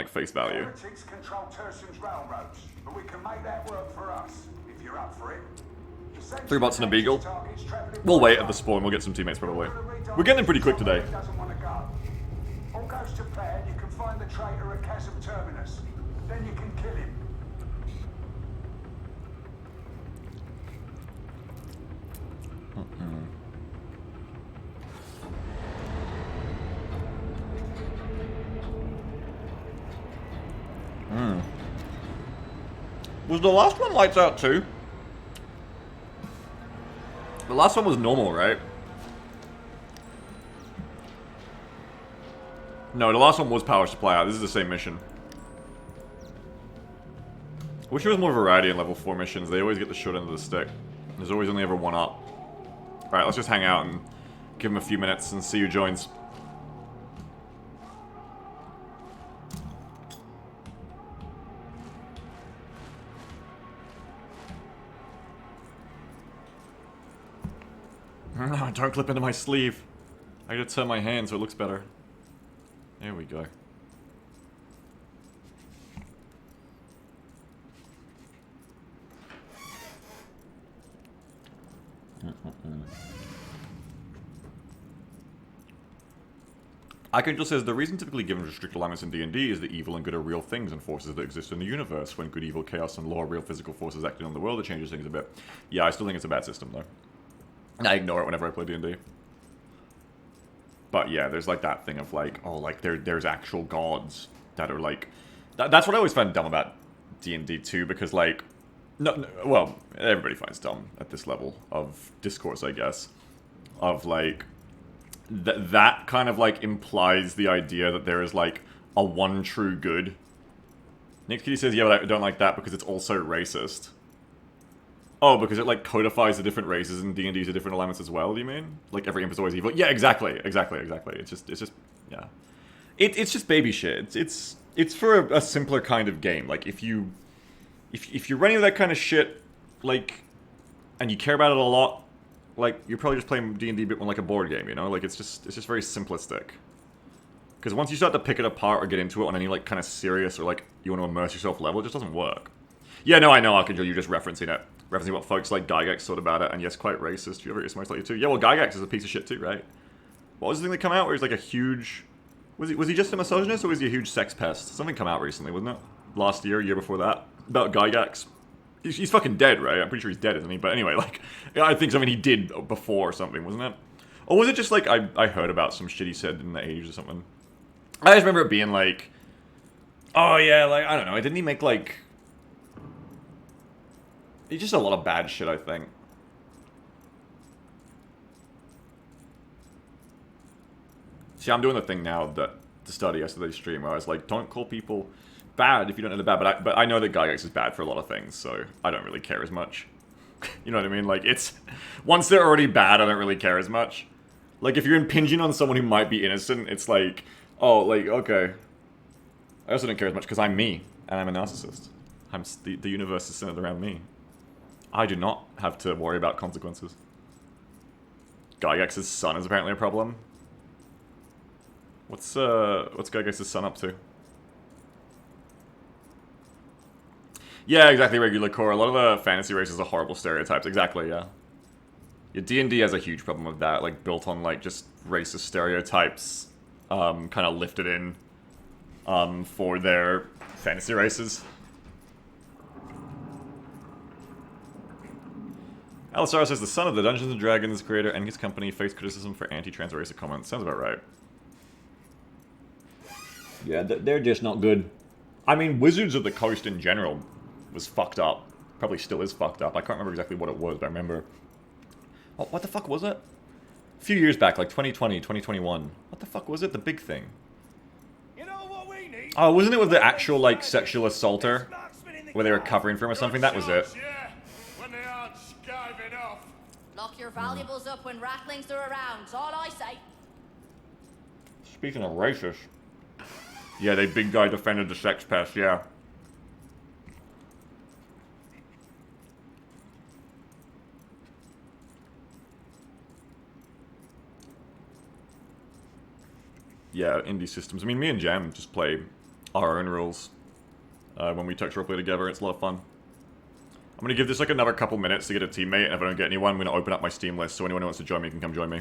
like face value. Heretics control Turson's railroads, but we can make that work for us, if you're up for it. 3 bots and a beagle. We'll wait at the spawn, we'll get some teammates probably. We're getting in pretty quick today. All goes to plan, you can find the traitor at Chasm Terminus. Then you can kill him. Was the last one lights out too? The last one was normal, right? No, the last one was power supply out. This is the same mission. I wish there was more variety in level 4 missions. They always get the short end of the stick. There's always only ever one up. Alright, let's just hang out and give him a few minutes and see who joins. No, don't clip into my sleeve. I gotta turn my hand so it looks better. There we go. Archangel says, the reason typically given to strict alignments in D&D is that evil and good are real things and forces that exist in the universe. When good, evil, chaos, and law are real physical forces acting on the world, it changes things a bit. Yeah, I still think it's a bad system, though. I ignore it whenever I play D&D. But yeah, there's like that thing of like, oh, like there's actual gods that are like... That's what I always find dumb about D&D too, because like... No, well, everybody finds dumb at this level of discourse, I guess. Of like... That kind of like implies the idea that there is like a one true good. Nick Kitty says, yeah, but I don't like that because it's also racist. Oh, because it like codifies the different races in D&D to different alignments as well, do you mean? Like every imp is always evil? Yeah, exactly. It's just, yeah. It's just baby shit. It's for a simpler kind of game. Like if you're running with that kind of shit, like, and you care about it a lot, like you're probably just playing D&D a bit more like a board game, you know? Like it's just very simplistic. Because once you start to pick it apart or get into it on any like kind of serious or like you want to immerse yourself level, it just doesn't work. Yeah, no, I know, Archangel, you're just referencing it. Referencing what folks like Gygax thought about it, and yes, quite racist. You ever get smoked like you too? Yeah, well, Gygax is a piece of shit too, right? What was the thing that came out where he's like a huge... Was he just a misogynist, or was he a huge sex pest? Something come out recently, wasn't it? Last year, year before that? About Gygax. He's fucking dead, right? I'm pretty sure he's dead, isn't he? But anyway, like, I think something he did before or something, wasn't it? Or was it just like, I heard about some shit he said in the 80s or something? I just remember it being like... Oh yeah, like, I don't know, didn't he make like... It's just a lot of bad shit, I think. See, I'm doing the thing now that to study yesterday's stream where I was like, don't call people bad if you don't know they're bad, but I know that Gygax is bad for a lot of things, so I don't really care as much. You know what I mean? Like, it's... Once they're already bad, I don't really care as much. Like, if you're impinging on someone who might be innocent, it's like, oh, like, okay. I also don't care as much because I'm me, and I'm a narcissist. The universe is centered around me. I do not have to worry about consequences. Gygax's son is apparently a problem. What's Gygax's son up to? Yeah, exactly, regular core. A lot of the fantasy races are horrible stereotypes. Exactly, yeah. Yeah, D&D has a huge problem with that, like, built on, like, just racist stereotypes, kind of lifted in, for their fantasy races. Alisara says the son of the Dungeons & Dragons creator and his company faced criticism for anti-trans racist comments. Sounds about right. Yeah, they're just not good. I mean, Wizards of the Coast in general was fucked up. Probably still is fucked up. I can't remember exactly what it was, but I remember... Oh, what the fuck was it? A few years back, like 2020, 2021. What the fuck was it? The big thing. You know what we need? Oh, wasn't it with the actual, like, sexual assaulter? Where they were covering for him or something? That was it. Lock your valuables up when rattlings are around, that's all I say. Speaking of racist. Yeah, they big guy defended the sex pest, yeah. Yeah, indie systems. I mean, me and Jam just play our own rules when we touch roleplay together. It's a lot of fun. I'm going to give this like another couple minutes to get a teammate, and if I don't get anyone, I'm going to open up my Steam list, so anyone who wants to join me can come join me.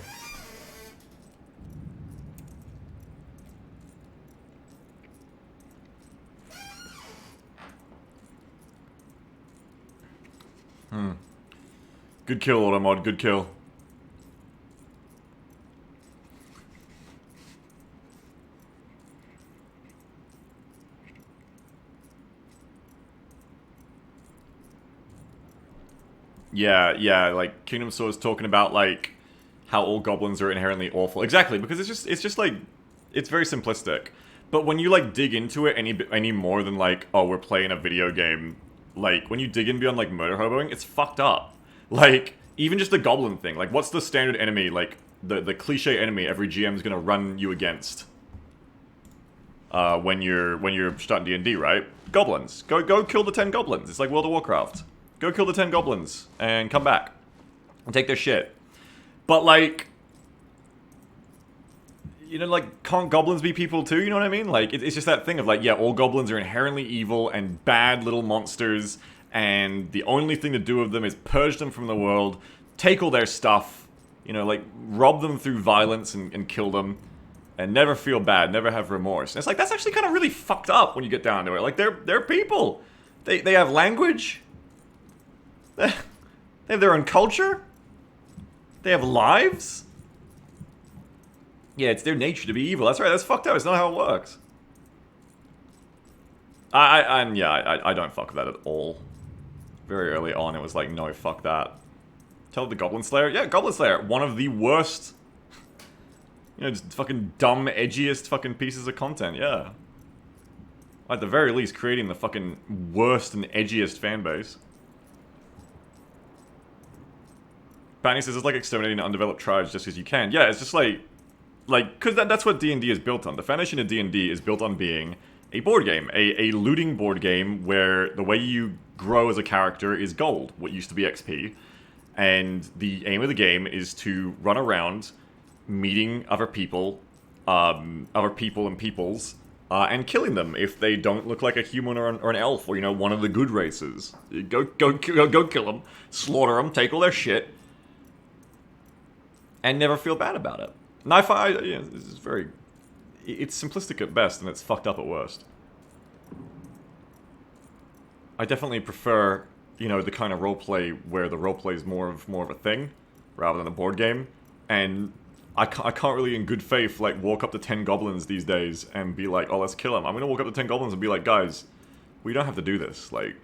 Good kill, Automod, good kill. Yeah, like Kingdom Sword's talking about like how all goblins are inherently awful. Exactly, because it's just like it's very simplistic. But when you like dig into it any more than like, oh, we're playing a video game, like when you dig in beyond like murder hoboing, it's fucked up. Like even just the goblin thing. Like what's the standard enemy, like the cliche enemy every GM's gonna run you against when you're starting D&D, right? Goblins. Go kill the 10 goblins. It's like World of Warcraft. Go kill the 10 goblins and come back and take their shit. But like, you know, like, can't goblins be people too? You know what I mean? Like, it's just that thing of like, yeah, all goblins are inherently evil and bad little monsters, and the only thing to do with them is purge them from the world, take all their stuff, you know, like, rob them through violence and kill them, and never feel bad, never have remorse. And it's like, that's actually kind of really fucked up when you get down to it. Like, they're people. They have language. They have their own culture. They have lives. Yeah, it's their nature to be evil. That's right, that's fucked up. It's not how it works. I don't fuck with that at all. Very early on, it was like, no, fuck that. Tell the Goblin Slayer? Yeah, Goblin Slayer. One of the worst, you know, just fucking dumb, edgiest fucking pieces of content, yeah. At the very least, creating the fucking worst and edgiest fanbase. Banny says it's like exterminating undeveloped tribes just because you can. Yeah, it's just like, because that's what D&D is built on. The foundation of D&D is built on being a board game. A looting board game where the way you grow as a character is gold, what used to be XP. And the aim of the game is to run around meeting other people and peoples, and killing them if they don't look like a human or an elf, or, you know, one of the good races. Go kill them, slaughter them, take all their shit, and never feel bad about it. And I find, you know, this is very... It's simplistic at best, and it's fucked up at worst. I definitely prefer, you know, the kind of roleplay where the roleplay is more of a thing, rather than a board game. And I can't really, in good faith, like, walk up to 10 goblins these days and be like, oh, let's kill them. I'm gonna walk up to 10 goblins and be like, guys, we don't have to do this. Like,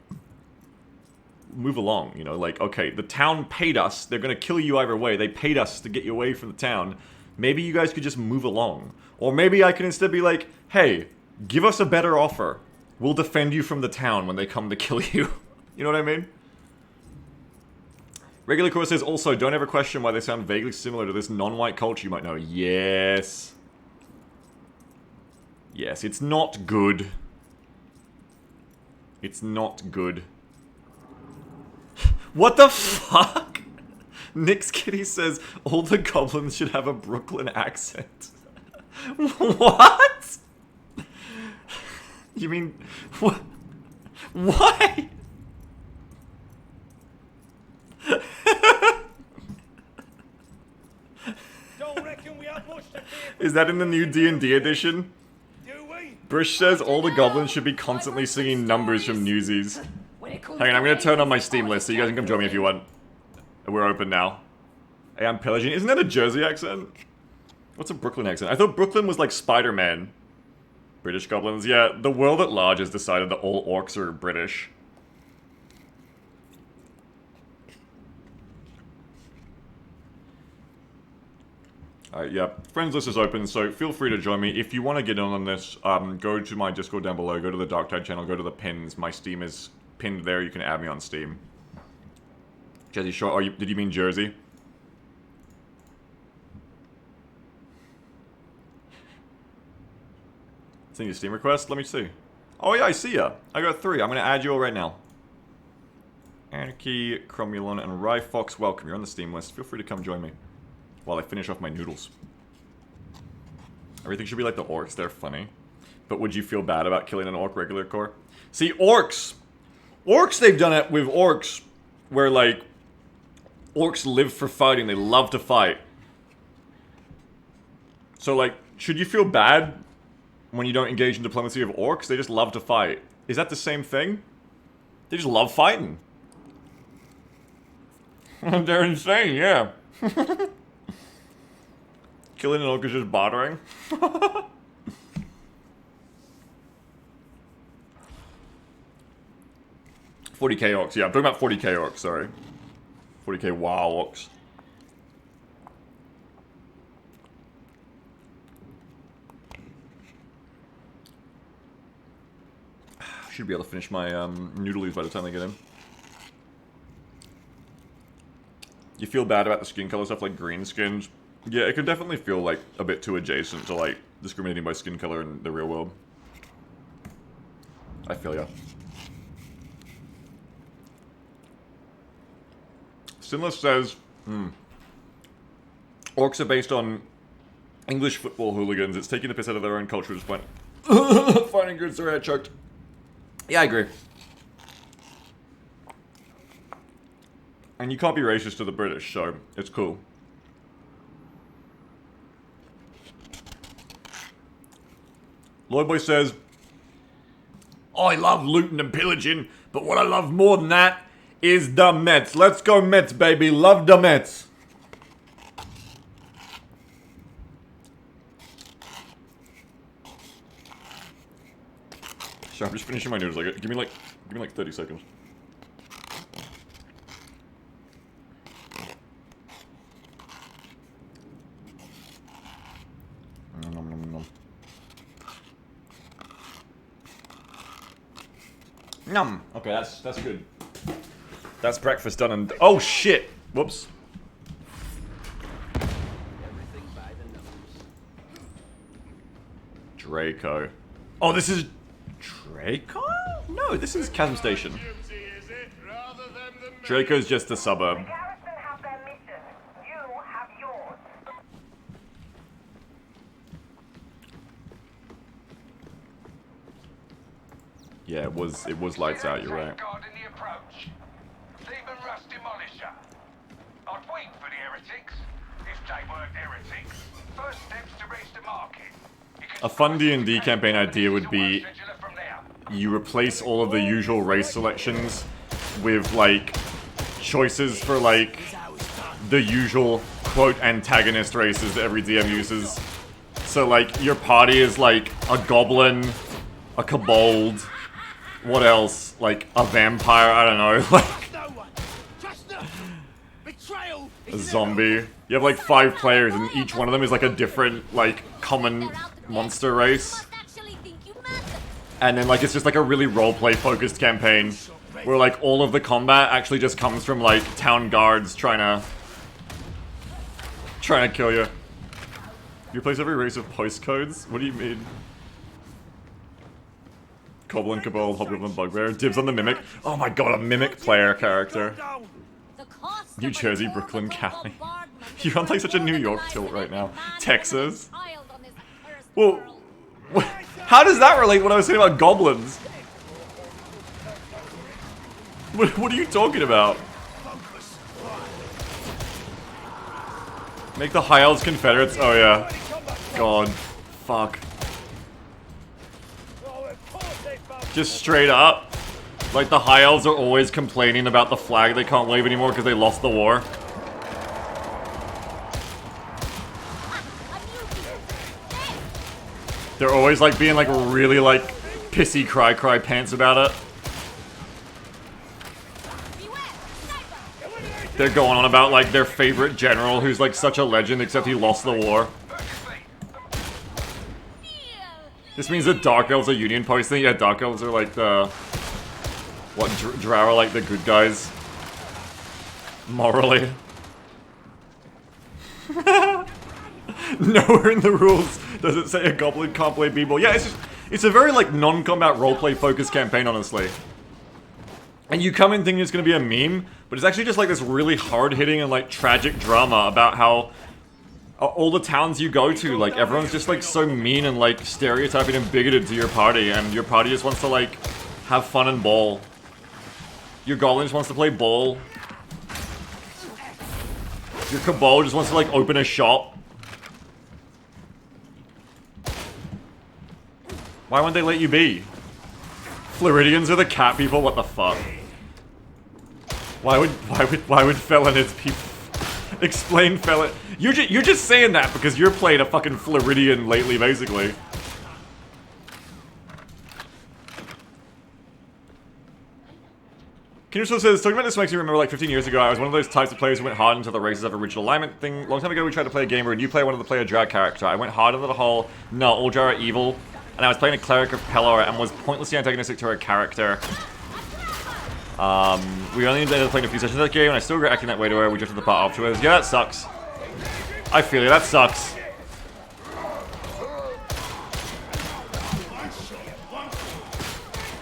move along, you know, like, okay, the town paid us, they're gonna kill you either way, they paid us to get you away from the town, maybe you guys could just move along. Or maybe I can instead be like, hey, give us a better offer, we'll defend you from the town when they come to kill you. You know what I mean? Regular Course says, also, don't ever question why they sound vaguely similar to this non-white culture you might know. Yes. Yes, it's not good. It's not good. What the fuck? Nick's Kitty says all the goblins should have a Brooklyn accent. What? You mean... What? Why? Is that in the new D&D edition? Brish says all the goblins should be constantly singing numbers from Newsies. Hang on, I'm gonna turn on my Steam list so you guys can come join me if you want. We're open now. Hey, I'm pillaging. Isn't that a Jersey accent? What's a Brooklyn accent? I thought Brooklyn was like Spider-Man. British goblins. Yeah, the world at large has decided that all orcs are British. Alright, yeah. Friends list is open, so feel free to join me. If you want to get in on this, go to my Discord down below, go to the Darktide channel, go to the pins. My Steam is pinned there, you can add me on Steam. Jersey Shore, oh, did you mean Jersey? Send you a Steam request? Let me see. Oh yeah, I see ya. I got 3. I'm gonna add you all right now. Anarchy, Cromulon, and Ryfox, welcome. You're on the Steam list. Feel free to come join me while I finish off my noodles. Everything should be like the orcs, they're funny. but would you feel bad about killing an orc regular core? See, orcs, they've done it with orcs, where like, orcs live for fighting, they love to fight. So like, should you feel bad when you don't engage in diplomacy of orcs? They just love to fight. Is that the same thing? They just love fighting. They're insane, yeah. Killing an orc is just bartering. 40k orcs, yeah, I'm talking about 40k orcs, sorry. 40k WoW orcs. Should be able to finish my noodles by the time I get in. You feel bad about the skin color stuff, like green skins? Yeah, it can definitely feel like a bit too adjacent to like discriminating by skin color in the real world. I feel ya. Sinless says, orcs are based on English football hooligans. It's taking the piss out of their own culture despite finding good. Sorry, I choked. Yeah, I agree. And you can't be racist to the British, so it's cool. Lloydboy says, I love looting and pillaging, but what I love more than that is the Mets. Let's go Mets, baby. Love the Mets. Sorry, I'm just finishing my noodles. Like, give me like 30 seconds. Nom, nom, nom. Nom. Okay, that's good. That's breakfast done and... Oh, shit! Whoops. Draco. Oh, this is... Draco? No, this is Chasm Station. Draco's just a suburb. The garrison have their mission. You have yours. Yeah, it was lights out, you're right. Guard in the approach. Demon Rust Demolisher. I'd wait for the heretics. If they weren't heretics. First steps to reach the market. A fun D&D campaign idea would be you replace all of the usual race selections with, like, choices for, like, the usual, quote, antagonist races that every DM uses. So, like, your party is, like, a goblin, a kobold, what else? Like, a vampire, I don't know, like... a zombie. You have, like, 5 players, and each one of them is, like, a different, like, common monster race. And then, like, it's just, like, a really roleplay focused campaign where, like, all of the combat actually just comes from, like, town guards trying to kill you. You replace every race with postcodes? What do you mean? Goblin, Kobold, Hobgoblin, Bugbear. Dibs on the Mimic. Oh my god, a Mimic player character. New Jersey, Brooklyn, Cali. You're on, like, such a New York tilt right now. Texas. Well, how does that relate to what I was saying about goblins? What are you talking about? Make the High Elves Confederates? Oh yeah. God. Fuck. Just straight up. Like, the High Elves are always complaining about the flag they can't wave anymore because they lost the war. They're always, like, being, like, really, like, pissy cry pants about it. They're going on about, like, their favorite general who's, like, such a legend, except he lost the war. This means that Dark Elves are Union posting? Yeah, Dark Elves are, like, the... What, Drow are, like, the good guys. Morally. Nowhere in the rules does it say a goblin can't play b-ball. Yeah, it's a very, like, non-combat roleplay focused campaign, honestly. And you come in thinking it's gonna be a meme, but it's actually just, like, this really hard-hitting and, like, tragic drama about how all the towns you go to, like, everyone's just, like, so mean and, like, stereotyping and bigoted to your party, and your party just wants to, like, have fun and ball. Your goblin just wants to play ball. Your cabal just wants to, like, open a shop. Why won't they let you be? Floridians are the cat people? What the fuck? Why would Felinids people... Explain Felin... You're just saying that because you're playing a fucking Floridian lately, basically. Kinderso says, talking about this makes me remember like 15 years ago, I was one of those types of players who went hard into the races of original alignment thing. Long time ago we tried to play a game where a new player wanted to play a drag character. I went hard into the whole, no, all Jar are evil. And I was playing a cleric of Pelor and was pointlessly antagonistic to her character. We only ended up playing a few sessions of that game and I still regret acting that way to her. We drifted apart afterwards. Yeah, that sucks. I feel you, that sucks.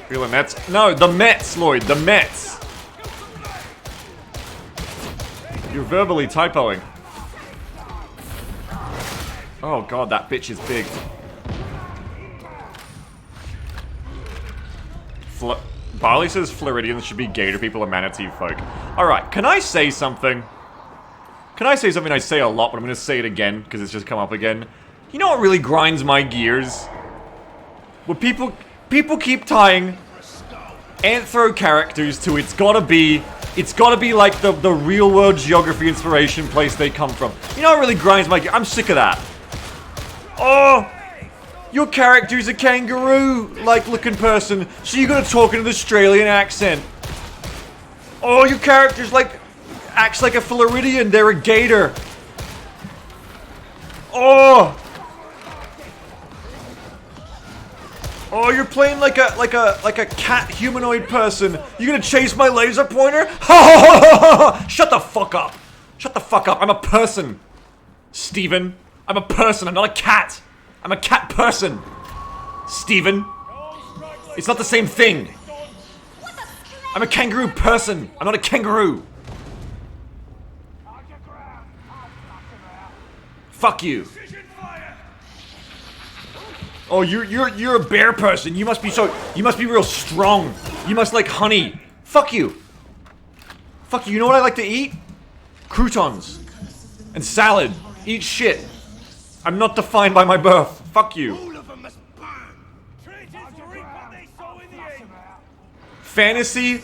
Feel the Mets? No, the Mets, Lloyd, the Mets. You're verbally typoing. Oh god, that bitch is big. Barley says Floridians should be gator people and manatee folk. Alright, can I say something? Can I say something I say a lot, but I'm gonna say it again, because it's just come up again? You know what really grinds my gears? When people keep tying anthro characters to it's gotta be like the real world geography inspiration place they come from. You know what really grinds my gears? I'm sick of that. Oh! Your character's a kangaroo-like looking person, so you gotta talk in an Australian accent. Oh, your character's like acts like a Floridian, they're a gator. Oh! Oh, you're playing like a cat humanoid person. You gonna chase my laser pointer? Shut the fuck up. Shut the fuck up. I'm a person. Steven. I'm a person. I'm not a cat. I'm a cat person. Steven. It's not the same thing. I'm a kangaroo person. I'm not a kangaroo. Fuck you. Oh, you're a bear person. You must be real strong. You must like honey. Fuck you. Fuck you. You know what I like to eat? Croutons. And salad. Eat shit. I'm not defined by my birth. Fuck you. Fantasy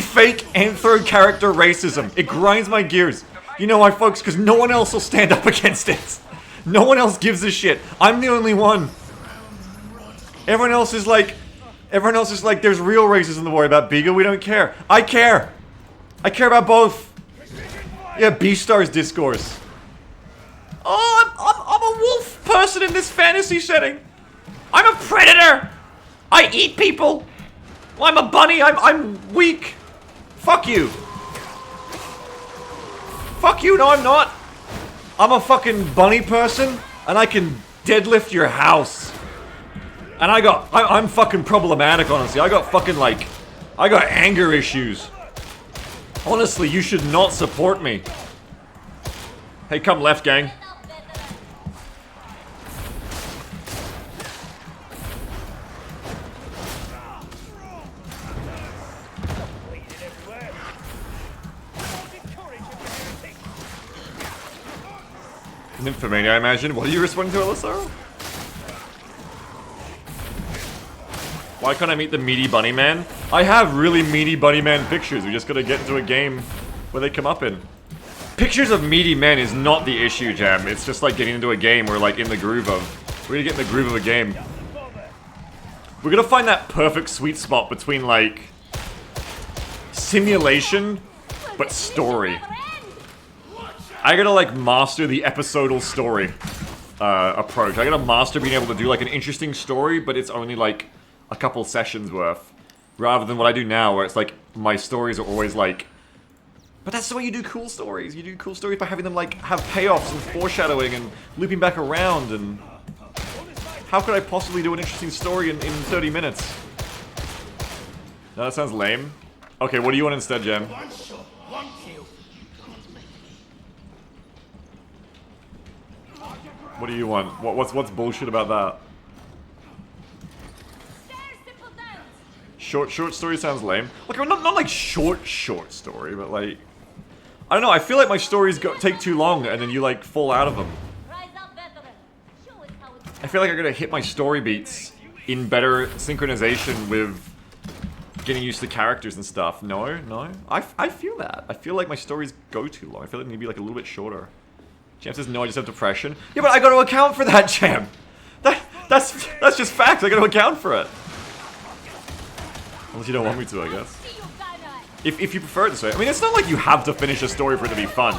fake anthro character racism. It grinds my gears. You know why, folks? Because no one else will stand up against it. No one else gives a shit. I'm the only one. Everyone else is like, there's real racism to worry about, Beagle. We don't care. I care. I care about both. Yeah, B-Star's discourse. Oh, I'm a wolf person in this fantasy setting. I'm a predator. I eat people. Well, I'm a bunny. I'm weak. Fuck you. Fuck you. No, I'm not. I'm a fucking bunny person, and I can deadlift your house. And I'm fucking problematic, honestly. I got anger issues. Honestly, you should not support me. Hey, come left, gang. Nymphomania, I imagine. What are you responding to, Elisaro? Why can't I meet the meaty bunny man? I have really meaty bunny man pictures. We just gotta get into a game where they come up in. Pictures of meaty men is not the issue, Jam. It's just like getting into a game we're like in the groove of. We're gonna get in the groove of a game. We're gonna find that perfect sweet spot between like simulation but story. I gotta like master the episodal story approach. I gotta master being able to do like an interesting story, but it's only like a couple sessions worth. Rather than what I do now, where it's like my stories are always like. But that's the way you do cool stories. You do cool stories by having them like have payoffs and foreshadowing and looping back around. And how could I possibly do an interesting story in 30 minutes? No, that sounds lame. Okay, what do you want instead, Jem? What do you want? What's bullshit about that? Short story sounds lame. Like, not like short story, but like, I don't know. I feel like my stories take too long, and then you like fall out of them. I feel like I gotta hit my story beats in better synchronization with getting used to characters and stuff. No. I feel that. I feel like my stories go too long. I feel like they need to be like a little bit shorter. Champ says, no, I just have depression. Yeah, but I gotta account for that, Champ. That's just facts. I gotta account for it. Unless you don't want me to, I guess. If you prefer it this way. I mean, it's not like you have to finish a story for it to be fun.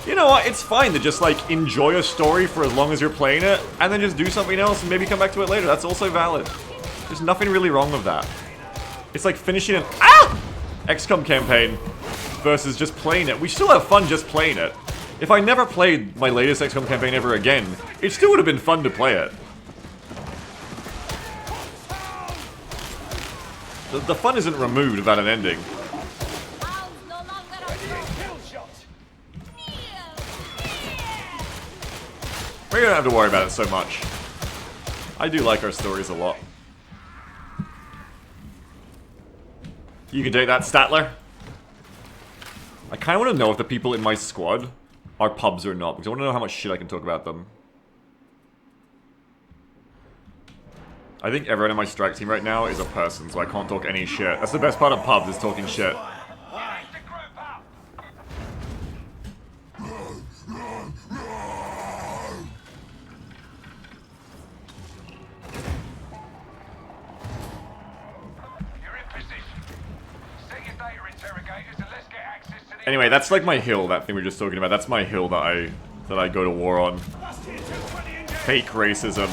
You know what? It's fine to just, like, enjoy a story for as long as you're playing it, and then just do something else and maybe come back to it later. That's also valid. There's nothing really wrong with that. It's like finishing an XCOM campaign versus just playing it. We still have fun just playing it. If I never played my latest XCOM campaign ever again, it still would have been fun to play it. The fun isn't removed without an ending. We don't have to worry about it so much. I do like our stories a lot. You can take that, Statler. I kind of want to know if the people in my squad are pubs or not, because I want to know how much shit I can talk about them. I think everyone in my strike team right now is a person, so I can't talk any shit. That's the best part of pubs, is talking shit. Anyway, that's like my hill, that thing we were just talking about. That's my hill that I go to war on. Fake racism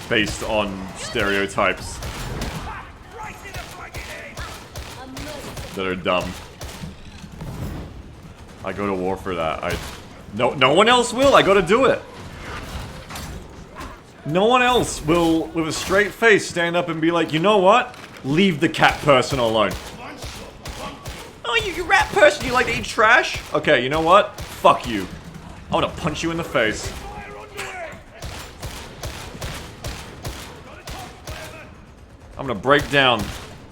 based on stereotypes that are dumb. I go to war for that. No one else will. I gotta do it. No one else will, with a straight face, stand up and be like, you know what? Leave the cat person alone. Oh, you rat person, you like to eat trash? Okay, you know what? Fuck you. I want to punch you in the face. I'm gonna break down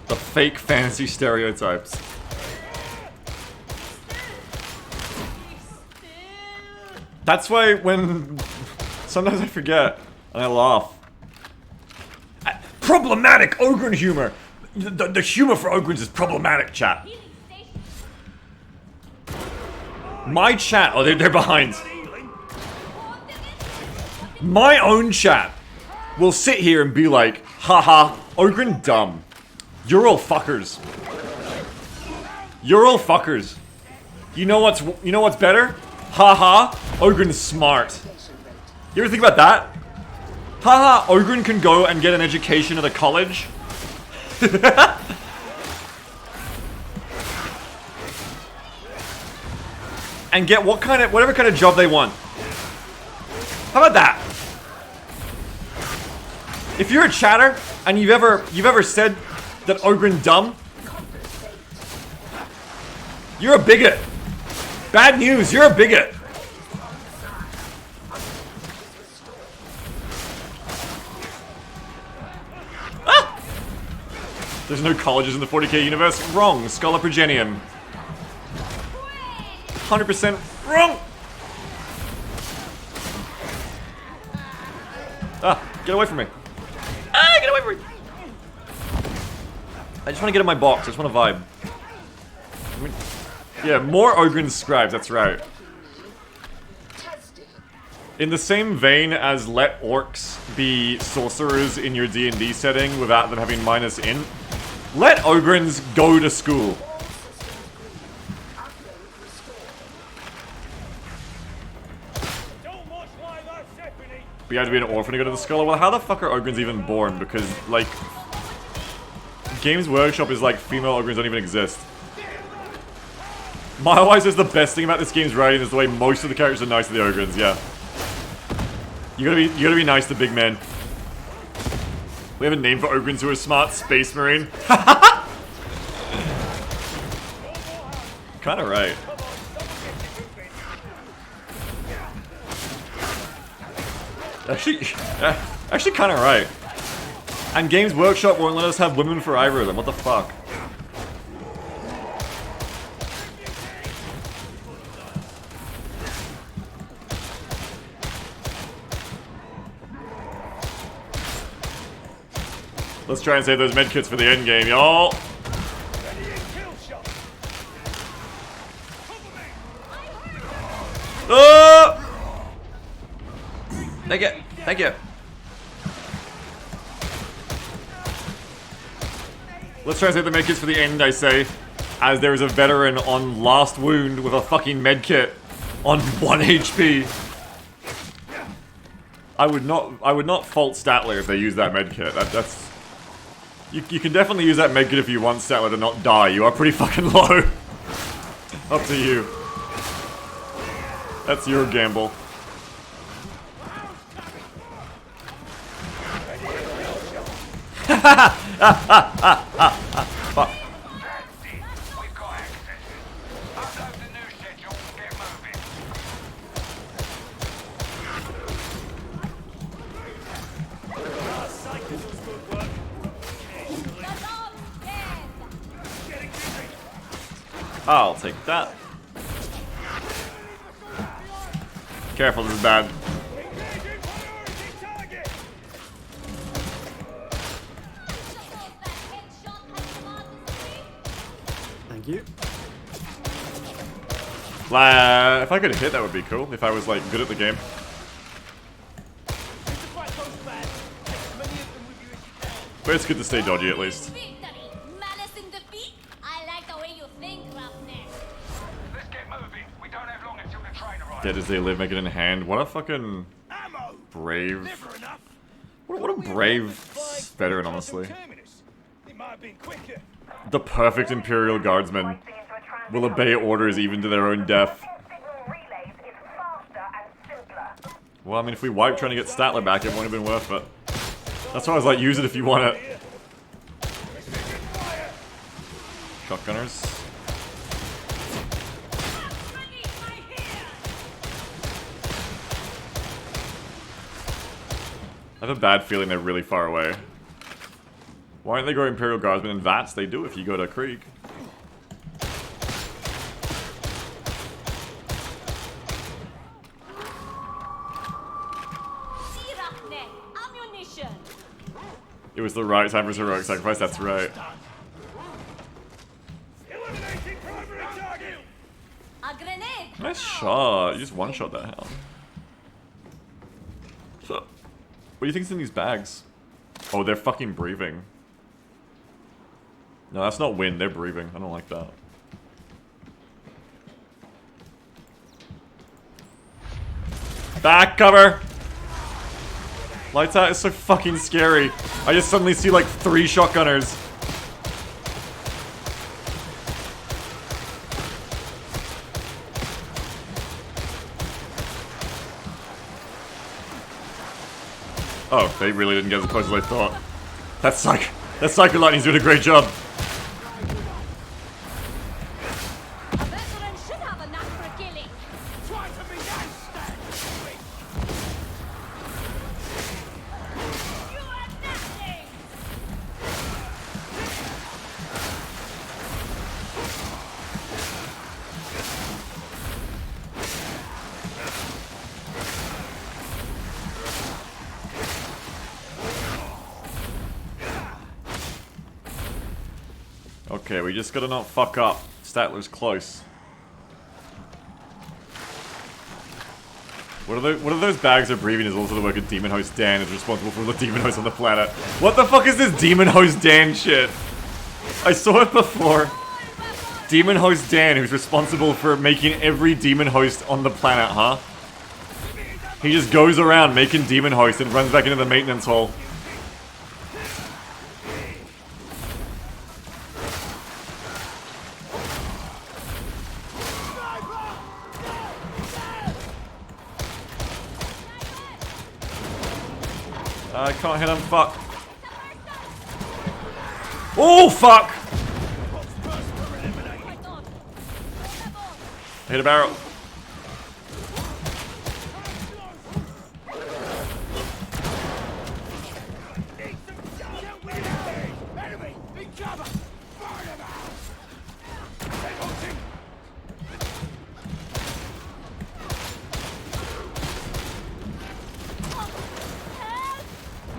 the fake fantasy stereotypes. That's why when sometimes I forget and I laugh. Problematic Ogren humor. The humor for Ogrens is problematic, chat. My chat, oh, they're behind. My own chat will sit here and be like, haha, Ogren dumb. You're all fuckers. You're all fuckers. You know what's better? Haha, Ogren's smart. You ever think about that? Haha, Ogren can go and get an education at a college. And get whatever kind of job they want. How about that? If you're a chatter and you've ever said that Ogren dumb, you're a bigot. Bad news, you're a bigot. Ah! There's no colleges in the 40k universe. Wrong. Scholar Progenium. 100% wrong. Ah, get away from me. Ah, get away from me. I just want to get in my box. I just want to vibe. I mean, yeah, more Ogren scribes, that's right. In the same vein as let orcs be sorcerers in your D&D setting without them having minus int, let Ogrens go to school. But you have to be an orphan to go to the scholar? Well, how the fuck are Ogrens even born? Because, like, Games Workshop is like, female Ogrens don't even exist. Mile-wise is the best thing about this game's writing is the way most of the characters are nice to the Ogrens, yeah. You gotta be nice to big men. We have a name for Ogrens who are smart, Space Marine. Kinda right. Actually kind of right. And Games Workshop won't let us have women for either of them. What the fuck? Let's try and save those medkits for the end game, y'all. Thank you. Thank you. Let's try and save the medkits for the end, I say. As there is a veteran on last wound with a fucking medkit on 1 HP. I would not fault Statler if they use that medkit. That's you can definitely use that medkit if you want Statler to not die. You are pretty fucking low. Up to you. That's your gamble. Fuck. We've got access. Upload the new schedule and get moving. I'll take that. Careful, this is bad. Thank you. If I could hit, that would be cool. If I was, like, good at the game. But it's good to stay dodgy, at least. Victory! Malice in defeat? I like the way you think, Roughneck. Let's get moving. We don't have long until the train arrives. Dead as they live, make it in hand. What a fucking brave... What a brave veteran, honestly. The perfect Imperial Guardsman will obey orders even to their own death. Well, I mean, if we wipe trying to get Statler back, it won't have been worth it. That's why I was like, use it if you want it. Shotgunners. I have a bad feeling they're really far away. Why don't they go Imperial Guardsmen and VATS? They do if you go to Krieg. It was the right time for heroic sacrifice, that's right. A grenade! Nice shot. You just one-shot that hell. So, what do you think's in these bags? Oh, they're fucking breathing. No, that's not wind, they're breathing. I don't like that. Back cover! Lights out is so fucking scary. I just suddenly see like 3 shotgunners. Oh, they really didn't get as close as I thought. That Psycho Lightning's doing a great job. A veteran should have a knack for killing. Try to be You are nothing! Okay, we just gotta not fuck up. Statler's close. What are those bags are breathing is also the work of Demon Host Dan is responsible for the Demon Host on the planet. What the fuck is this Demon Host Dan shit? I saw it before. Demon Host Dan, who's responsible for making every Demon Host on the planet, huh? He just goes around making Demon Host and runs back into the maintenance hall. I can't hit him, fuck. Oh, fuck! Hit a barrel.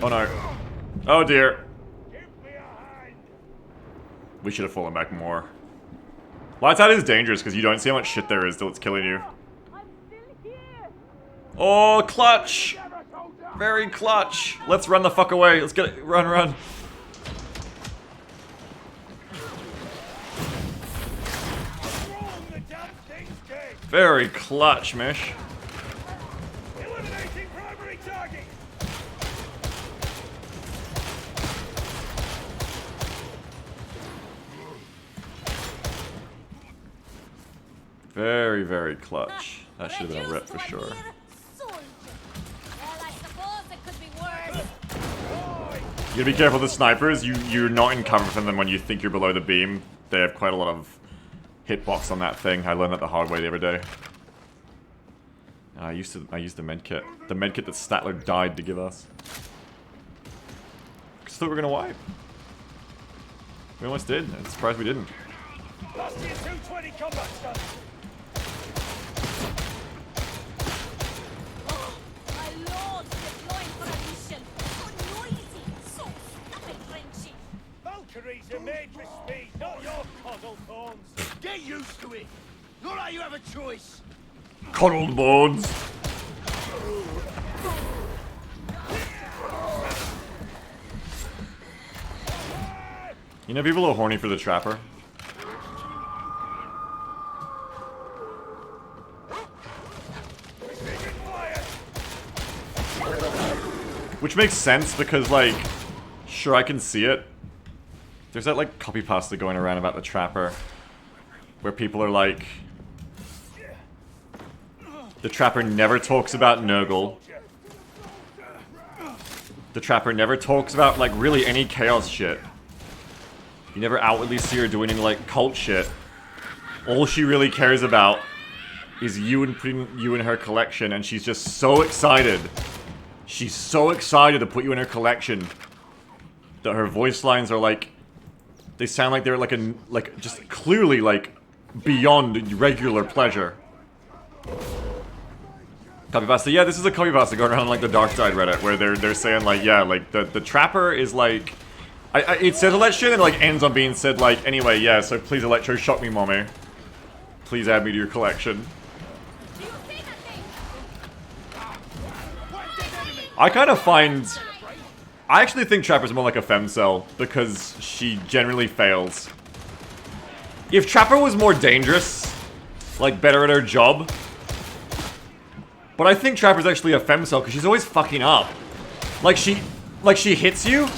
Oh no. Oh dear. We should have fallen back more. Darktide is dangerous because you don't see how much shit there is till it's killing you. Oh, clutch! Very clutch. Let's run the fuck away. Let's get it. Run, run. Very clutch, Mish. Eliminating primary target. Very, very clutch. That should have been a rip for sure. Well, I suppose it could be worse. You gotta be careful with the snipers. You're not in cover from them when you think you're below the beam. They have quite a lot of hitbox on that thing. I learned that the hard way the other day. I used the medkit. The medkit that Statler died to give us. Just thought we were gonna wipe. We almost did. I'm surprised we didn't. Last year 220 combat stun. My lord, deploying for a mission. So noisy, so stuffy, Frenchy. Valkyries are made for speed, not your coddle thorns. Get used to it. Not like you have a choice. Coddled bones. You know, people are horny for the Trapper. Which makes sense because, like, sure, I can see it. There's that, like, copy pasta going around about the Trapper. Where people are like... The Trapper never talks about Nurgle. The Trapper never talks about, like, really any chaos shit. You never outwardly see her doing any, like, cult shit. All she really cares about is you and putting you in her collection, and she's just so excited. She's so excited to put you in her collection that her voice lines are like... They sound like they're like just clearly, like, beyond regular pleasure. Copypasta, yeah, this is a copypasta going around like the Darktide Reddit, where they're saying like, yeah, like the Trapper is like, it says all that shit and like ends on being said like, anyway, yeah, so please electroshock me, mommy. Please add me to your collection. I kind of find, I actually think Trapper's more like a femcel because she generally fails. If Trapper was more dangerous, like better at her job. But I think Trapper's actually a femcel because she's always fucking up. Like she hits you.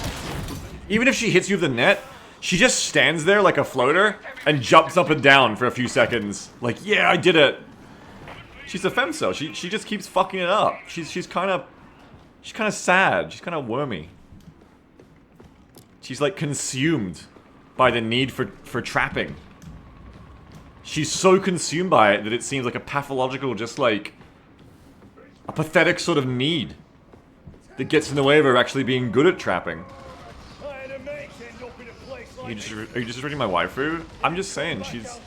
Even if she hits you with the net, she just stands there like a floater and jumps up and down for a few seconds. Like, yeah, I did it. She's a femcel. She just keeps fucking it up. She's kind of sad. She's kind of wormy. She's like consumed by the need for trapping. She's so consumed by it that it seems like a pathological, just like a pathetic sort of need that gets in the way of her actually being good at trapping. Are you just reading my waifu? I'm just saying, she's...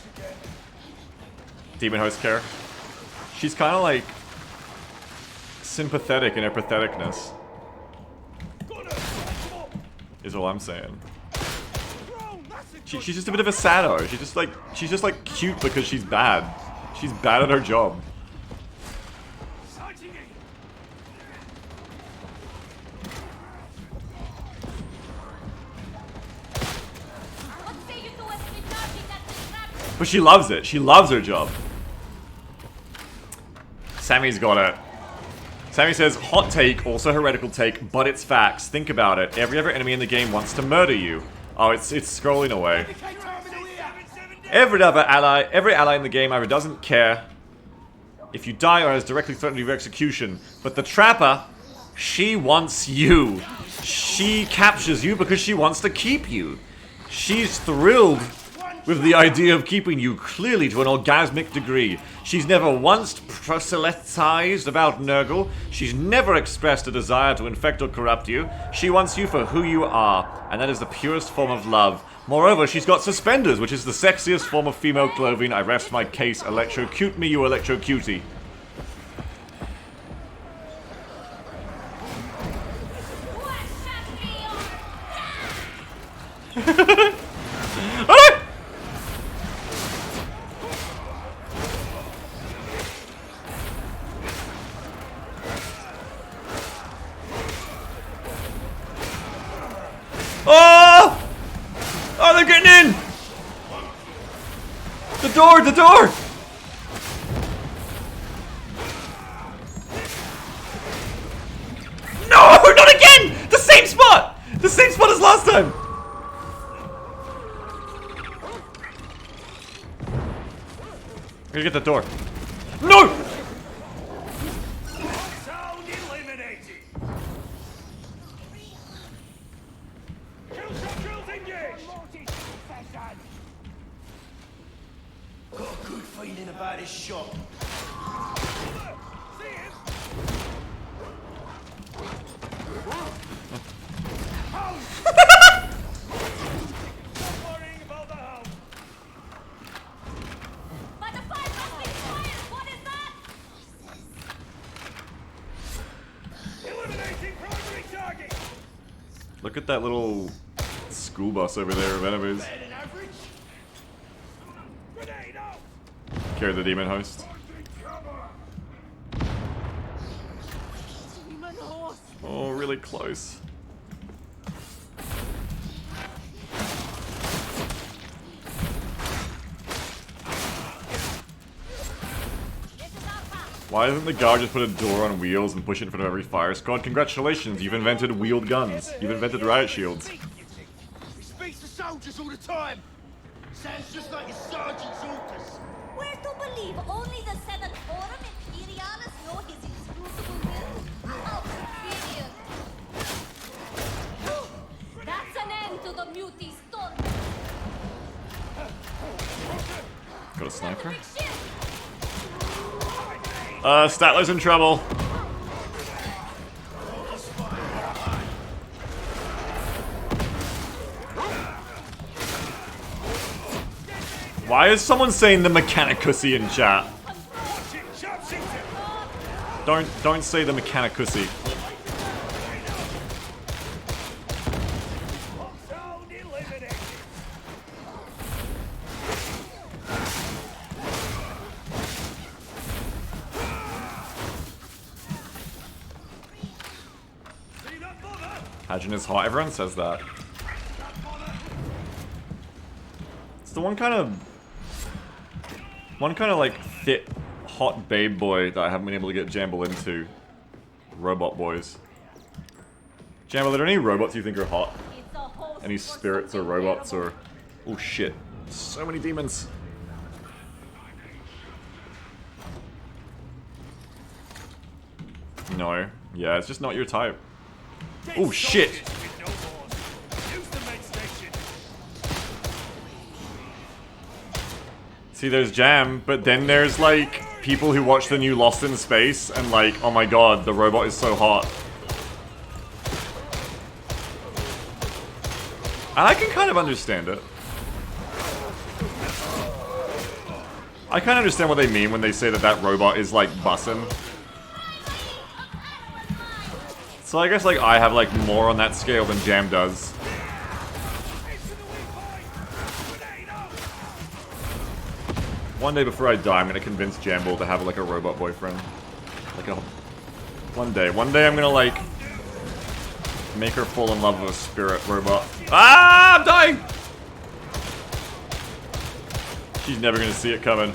Demon Host care. She's kind of like... sympathetic in her patheticness. Is all I'm saying. She's just a bit of a sado. She's just like cute because she's bad. She's bad at her job. But she loves it. She loves her job. Sammy's got it. Sammy says, hot take, also heretical take, but it's facts. Think about it. Every other enemy in the game wants to murder you. Oh, it's scrolling away. Every ally in the game either doesn't care if you die or is directly threatened with execution. But the Trapper, she wants you. She captures you because she wants to keep you. She's thrilled with the idea of keeping you clearly to an orgasmic degree. She's never once proselytized about Nurgle. She's never expressed a desire to infect or corrupt you. She wants you for who you are, and that is the purest form of love. Moreover, she's got suspenders, which is the sexiest form of female clothing. I rest my case. Electrocute me, you electrocutie. Ah! Oh! Oh, they're getting in! The door! The door! No! Not again! The same spot! The same spot as last time! I'm gonna get the door. No! Sound eliminated. Kill centrals engaged. Got a good feeling about this shot. See him? Stop worrying about the house. But the fire must be fired! What is that? Eliminating primary target. Look at that little school bus over there of enemies. Better than average. Grenade out. Carry the demon host. Demon horse! Oh, really close. This is our path! Why doesn't the guard just put a door on wheels and push it in front of every fire squad? Congratulations, you've invented wheeled guns. You've invented riot shields. He speaks to soldiers all the time. Sounds just like his sergeant's orders. We're to believe only the Senatorum Imperialis know his exclusive will? How convenient! That's an end to the muty storm! Got a sniper? Big ship! Statler's in trouble. Why is someone saying the Mechanicussy in chat? Don't say the Mechanicussy. Sound eliminated. See that bother? Hajin is hot. Everyone says that. It's the one kind of like fit, hot babe boy that I haven't been able to get Jamble into. Robot boys. Jamble, are there any robots you think are hot? It's a host Any for spirits or something robots terrible. or... Oh shit. So many demons. No. Yeah, it's just not your type. Oh shit! Use the med station. See, there's Jam, but then there's like people who watch the new Lost in Space and like, oh my god, the robot is so hot. And I can kind of understand it. I kind of understand what they mean when they say that that robot is like bussin'. So I guess like I have like more on that scale than Jam does. One day before I die, I'm gonna convince Jamble to have like a robot boyfriend. Like a... One day I'm gonna like... make her fall in love with a spirit robot. Ah! I'm dying! She's never gonna see it coming.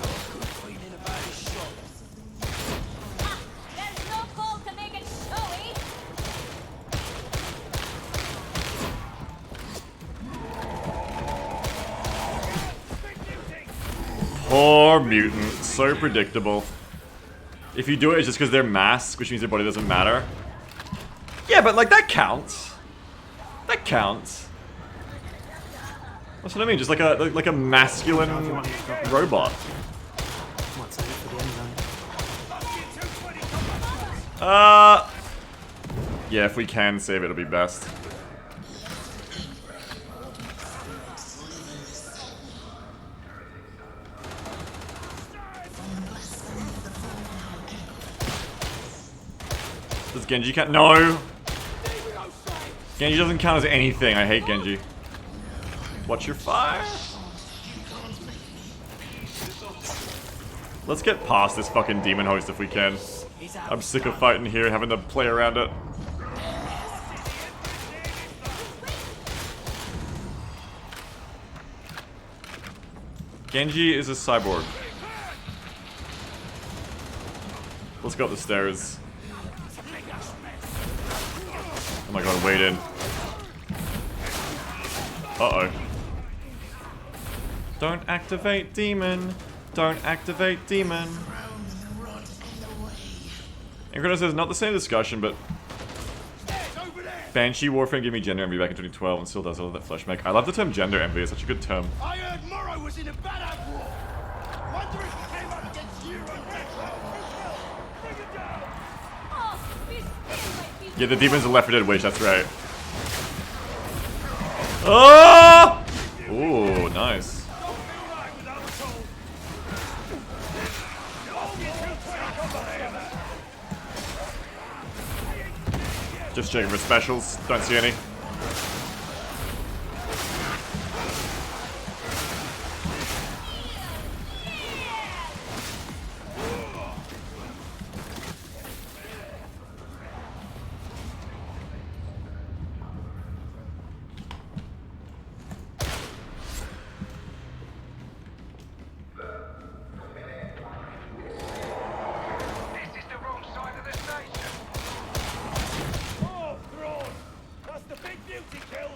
Ah, there's no call to make it showy! Poor mutant. So predictable. If you do it, it's just because they're masked, which means their body doesn't matter. Yeah, but like that counts. That counts. That's what I mean, just like a masculine robot. Might save it for the end zone. Yeah, if we can save it, it'll be best. Does Genji count? No! Genji doesn't count as anything. I hate Genji. Watch your fire! Let's get past this fucking demon host if we can. I'm sick of fighting here, having to play around it. Genji is a cyborg. Let's go up the stairs. Oh my god, wait in. Uh-oh. Don't activate demon. Don't activate demon. Incredible says, not the same discussion, but Banshee Warframe gave me gender envy back in 2012 and still does. I love that flesh make. I love the term gender envy, it's such a good term. I heard Morrow was in a bad war. Wonder if he came up against you on death row. Bring it down. Oh, this still might be Yeah, the demon's a Left 4 Dead witch, that's right. Oh! Ooh, nice. Don't feel right without a soul. Hold your 220 combat there. Just checking for specials. Don't see any. This is the wrong side of the station. Oh, Thrawn. That's the big beauty kill.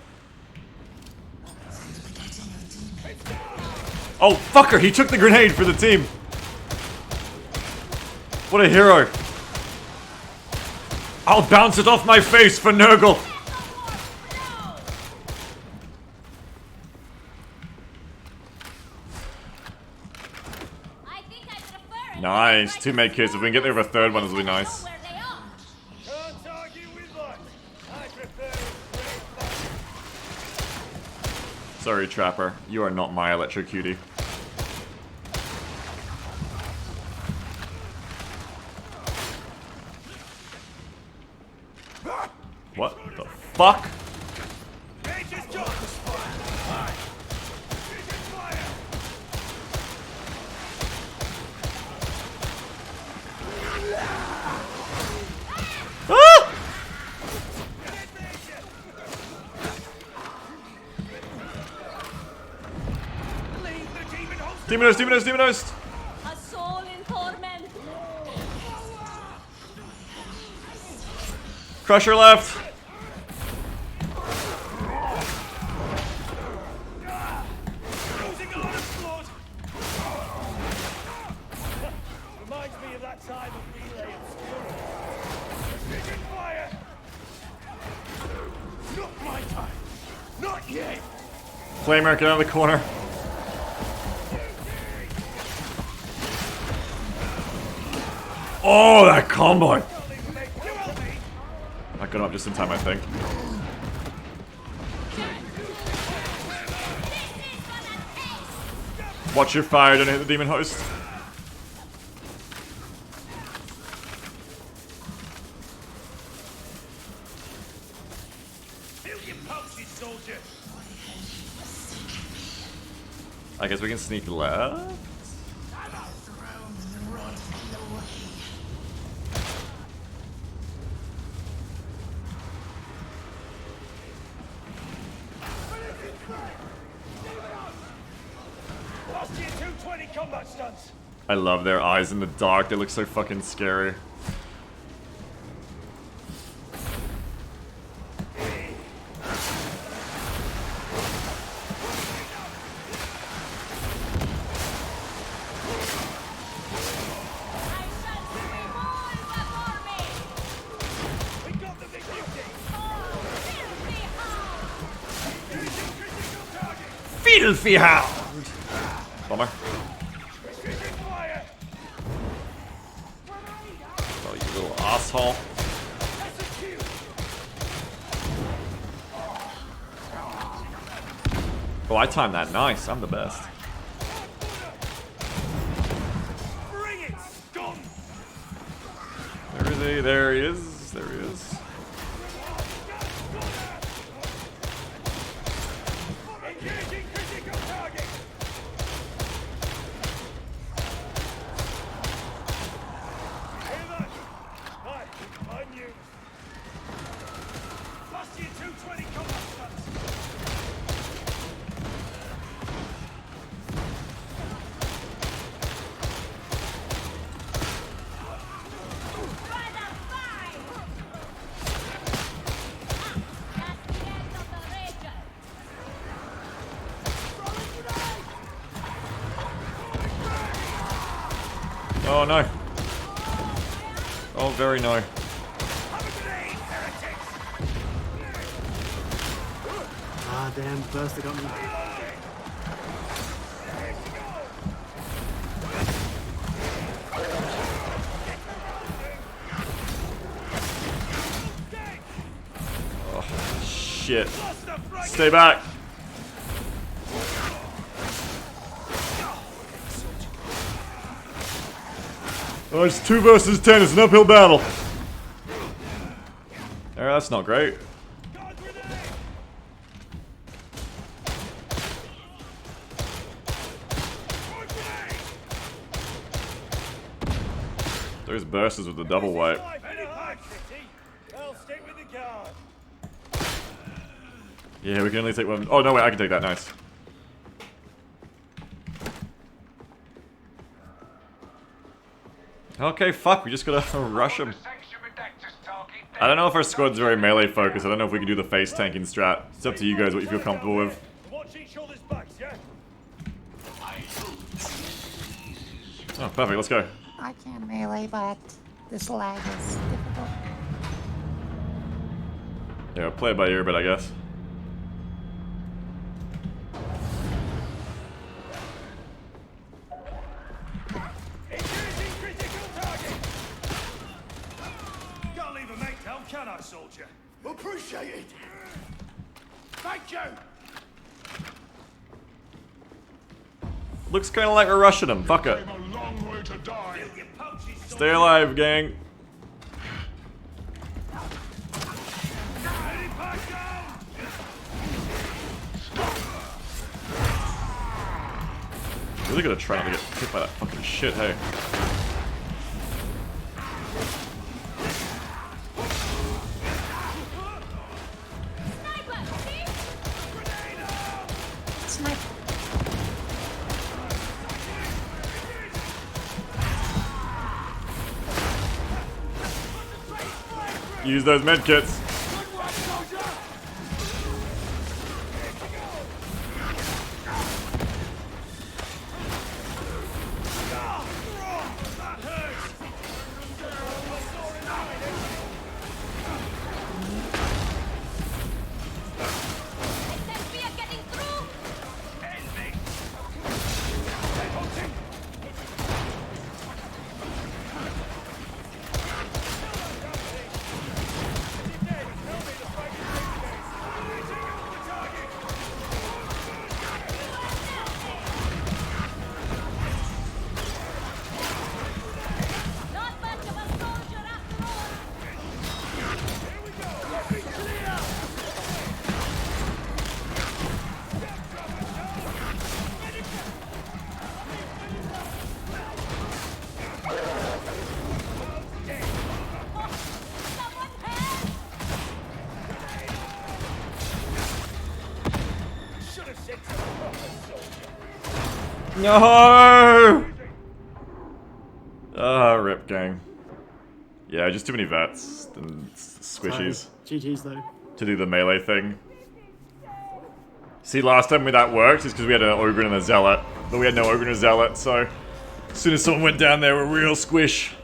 It's down. Oh, fucker! He took the grenade for the team! What a hero! I'll bounce it off my face for Nurgle! I think I prefer it. Nice, two med kits. If we can get there with a third one, this will be nice. Where they are. Can't argue with luck. I prefer it straight back. Sorry, Trapper. You are not my electrocutie. What the fuck? Nature's job. Aye. Taking fire. Ah! Leave the demon host. Demon host, demon host, demon host! A soul in torment. Crusher left! Losing a lot of blood. Reminds me of that time of relay at school. Taking fire. Not my time. Not yet. Flamer, get out of the corner. Oh, that combo! You help me. I got him up just in time, I think. Watch your fire, don't hit the demon host. Feel your pulses, soldier. I guess we can sneak left. Last year 220 combat stunts. I love their eyes in the dark, they look so fucking scary. I shall revolve before me. We got the big beauty. Oh, filthy hound. Using critical target. Filthy hound! Bummer. Oh, you little asshole. Oh, I timed that nice. I'm the best. Bring it, scum! There is he. There he is. There he is. Engaging critical target! Hear that? Hi, I'm you. Lost you 220 combat stunts. Brother, fine! That's the end of the region. Oh no. Oh, very no. Have a grenade, heretics! Ah, damn, burst got me. Shit. Lost the frag! Stay back. Oh, it's 2 versus 10. It's an uphill battle. That's not great. God grenade! God grenade! Those bursters with the double wipe. Any pack, Kitty. I'll stick with the guard. Yeah, we can only take one. Oh, no, wait, I can take that. Nice. Okay, fuck, we just gotta rush him. Sanction redactors target. I don't know if our squad's very melee focused. I don't know if we can do the face tanking strat. It's up to you guys what you feel comfortable with. Watch each other's backs, yeah? Oh, perfect, let's go. I can melee, but this lag is difficult. Yeah, play it by ear, but I guess. Engaging critical target! Can't leave a mate down, can I, soldier? Appreciate it! Thank you! Looks kinda like we're rushing him. Fuck it. A long way to die. Fill your pouches, Stay alive, gang. Ready, pack down! Really gonna try not to get hit by that fucking shit, hey. Sniper, see? Sniper. Use those medkits. Says we are getting through. Not much of a soldier after all. Someone help! Should have sent a proper soldier. No! Ah, rip gang. Yeah, just too many vets and squishies GG's though. to do the melee thing. See, last time that worked is because we had an Ogre and a Zealot, but we had no Ogre and a Zealot, so as soon as someone went down there, we're real squish.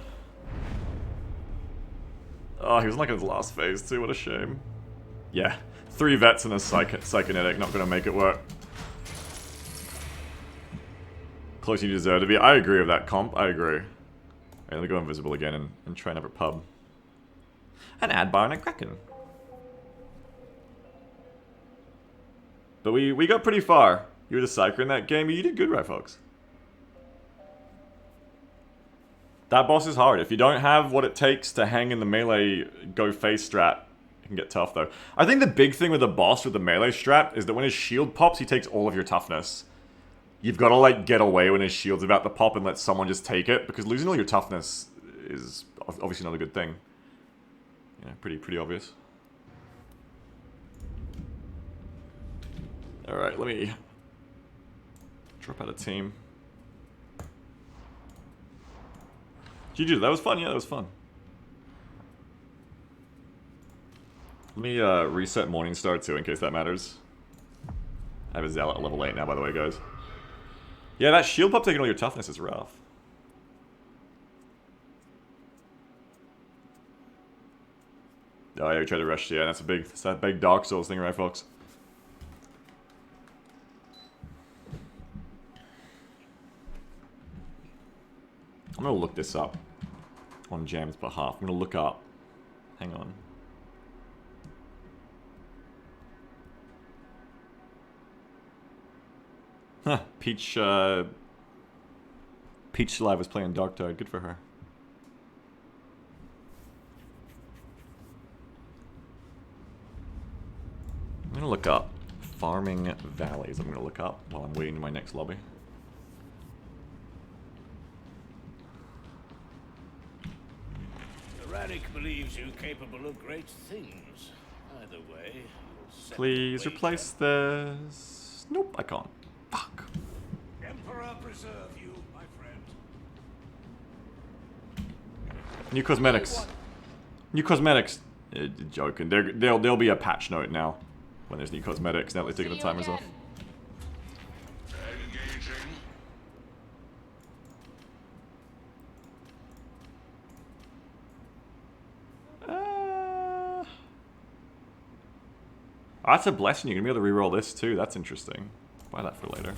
Oh, he was like in his last phase too, what a shame. Yeah, 3 vets and a psychonetic, not gonna make it work. closer you deserve to be. I agree with that comp. I agree. Right, let me go invisible again and try another pub. An ad bar and a kraken. But we got pretty far. You were the psyker in that game. You did good, right, folks? That boss is hard. If you don't have what it takes to hang in the melee go face strat, it can get tough, though. I think the big thing with the boss with the melee strat is that when his shield pops, he takes all of your toughness. You've got to, like, get away when his shield's about to pop and let someone just take it, because losing all your toughness is obviously not a good thing. Yeah, pretty obvious. Alright, let me drop out a team. GG, that was fun. Yeah, that was fun. Let me reset Morningstar too, in case that matters. I have a Zealot at level 8 now, by the way, guys. Yeah, that shield pop taking all your toughness is rough. Oh yeah, we tried to rush. Yeah, that's that big Dark Souls thing, right, folks? I'm gonna look this up on Jam's behalf. I'm gonna look up. Hang on. Huh, Peach Live was playing Darktide. Good for her. I'm gonna look up Farming Valleys. I'm gonna look up while I'm waiting in my next lobby. Tyrannic believes you capable of great things. Either way, you'll set Please the way replace this. Nope, I can't. Fuck. Emperor preserve you, my friend. New cosmetics. New cosmetics. Joking. There'll be a patch note now when there's new cosmetics. Now they're taking the timers off. Oh, that's a blessing. You're gonna be able to reroll this too. That's interesting. Buy that for later.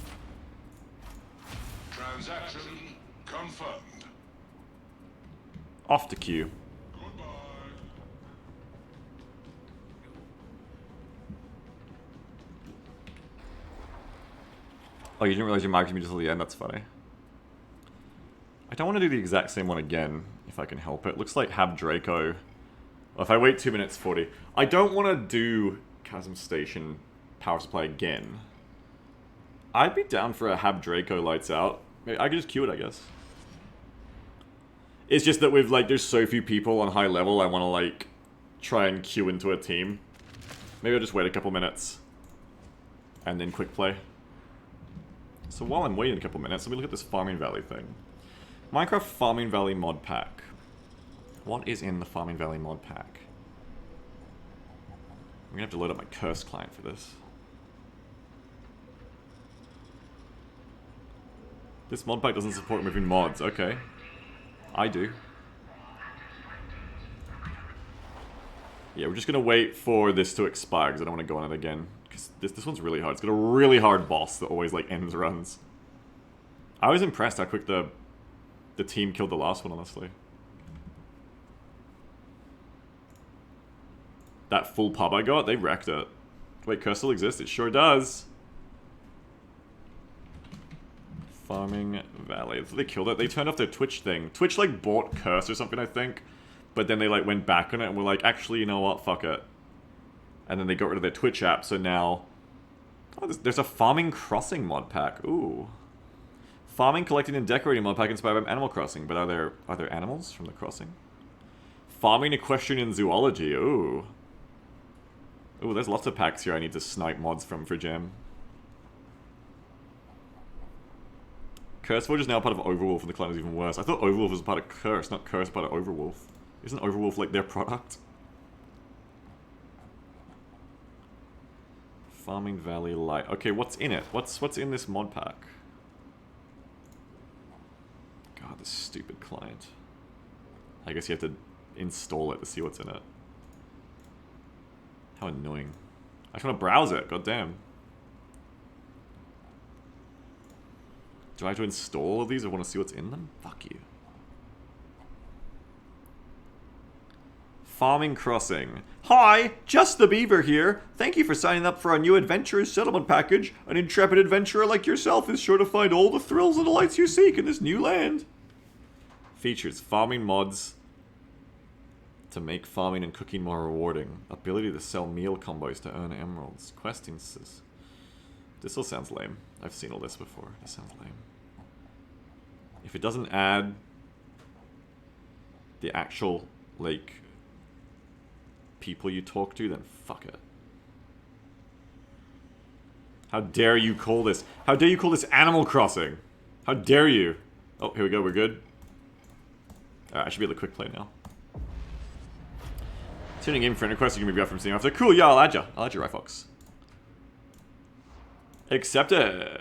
Transaction confirmed. Off the queue. Goodbye. Oh, you didn't realize your marked me just till the end? That's funny. I don't want to do the exact same one again, if I can help it. Looks like Hab Draco. Well, if I wait 2 minutes 40. I don't want to do Chasm Station power supply again. I'd be down for a Hab Draco lights out. I could just queue it, I guess. It's just that with, like, there's so few people on high level, I want to, like, try and queue into a team. Maybe I'll just wait a couple minutes. And then quick play. So while I'm waiting a couple minutes, let me look at this Farming Valley thing. Minecraft Farming Valley mod pack. What is in the Farming Valley mod pack? I'm gonna have to load up my curse client for this. This mod pack doesn't support moving mods. Okay. I do. Yeah, we're just gonna wait for this to expire because I don't want to go on it again. Because this one's really hard. It's got a really hard boss that always like ends runs. I was impressed how quick the team killed the last one, honestly. That full pub I got, they wrecked it. Wait, Curse still exists? It sure does. Farming Valley. They killed it. They turned off their Twitch thing. Twitch, like, bought Curse or something, I think. But then they, like, went back on it and were like, actually, you know what? Fuck it. And then they got rid of their Twitch app, so now... Oh, there's a Farming Crossing mod pack. Ooh. Farming, collecting, and decorating mod pack inspired by Animal Crossing. But are there animals from the crossing? Farming, Equestrian, and Zoology. Ooh. Ooh, there's lots of packs here I need to snipe mods from for Jam. Curseforge is now part of Overwolf, and the clan is even worse. I thought Overwolf was part of Curse, not Curse part of Overwolf. Isn't Overwolf like their product? Farming Valley Light. Okay, what's in it? What's in this mod pack? God, this stupid client. I guess you have to install it to see what's in it. How annoying. I just want to browse it, god damn. Do I have to install all of these? I want to see what's in them? Fuck you. Farming Crossing. Hi, Just the Beaver here. Thank you for signing up for our new Adventurers Settlement Package. An intrepid adventurer like yourself is sure to find all the thrills and delights you seek in this new land. Features farming mods to make farming and cooking more rewarding. Ability to sell meal combos to earn emeralds. Quest instances. This all sounds lame. I've seen all this before. This sounds lame. If it doesn't add the actual, like, people you talk to, then fuck it. How dare you call this? How dare you call this Animal Crossing? How dare you? Oh, here we go, we're good. I should be able to quick play now. Tuning in for a request you can move out from seeing after. Cool, yeah, I'll add you, right, Fox? Accepted.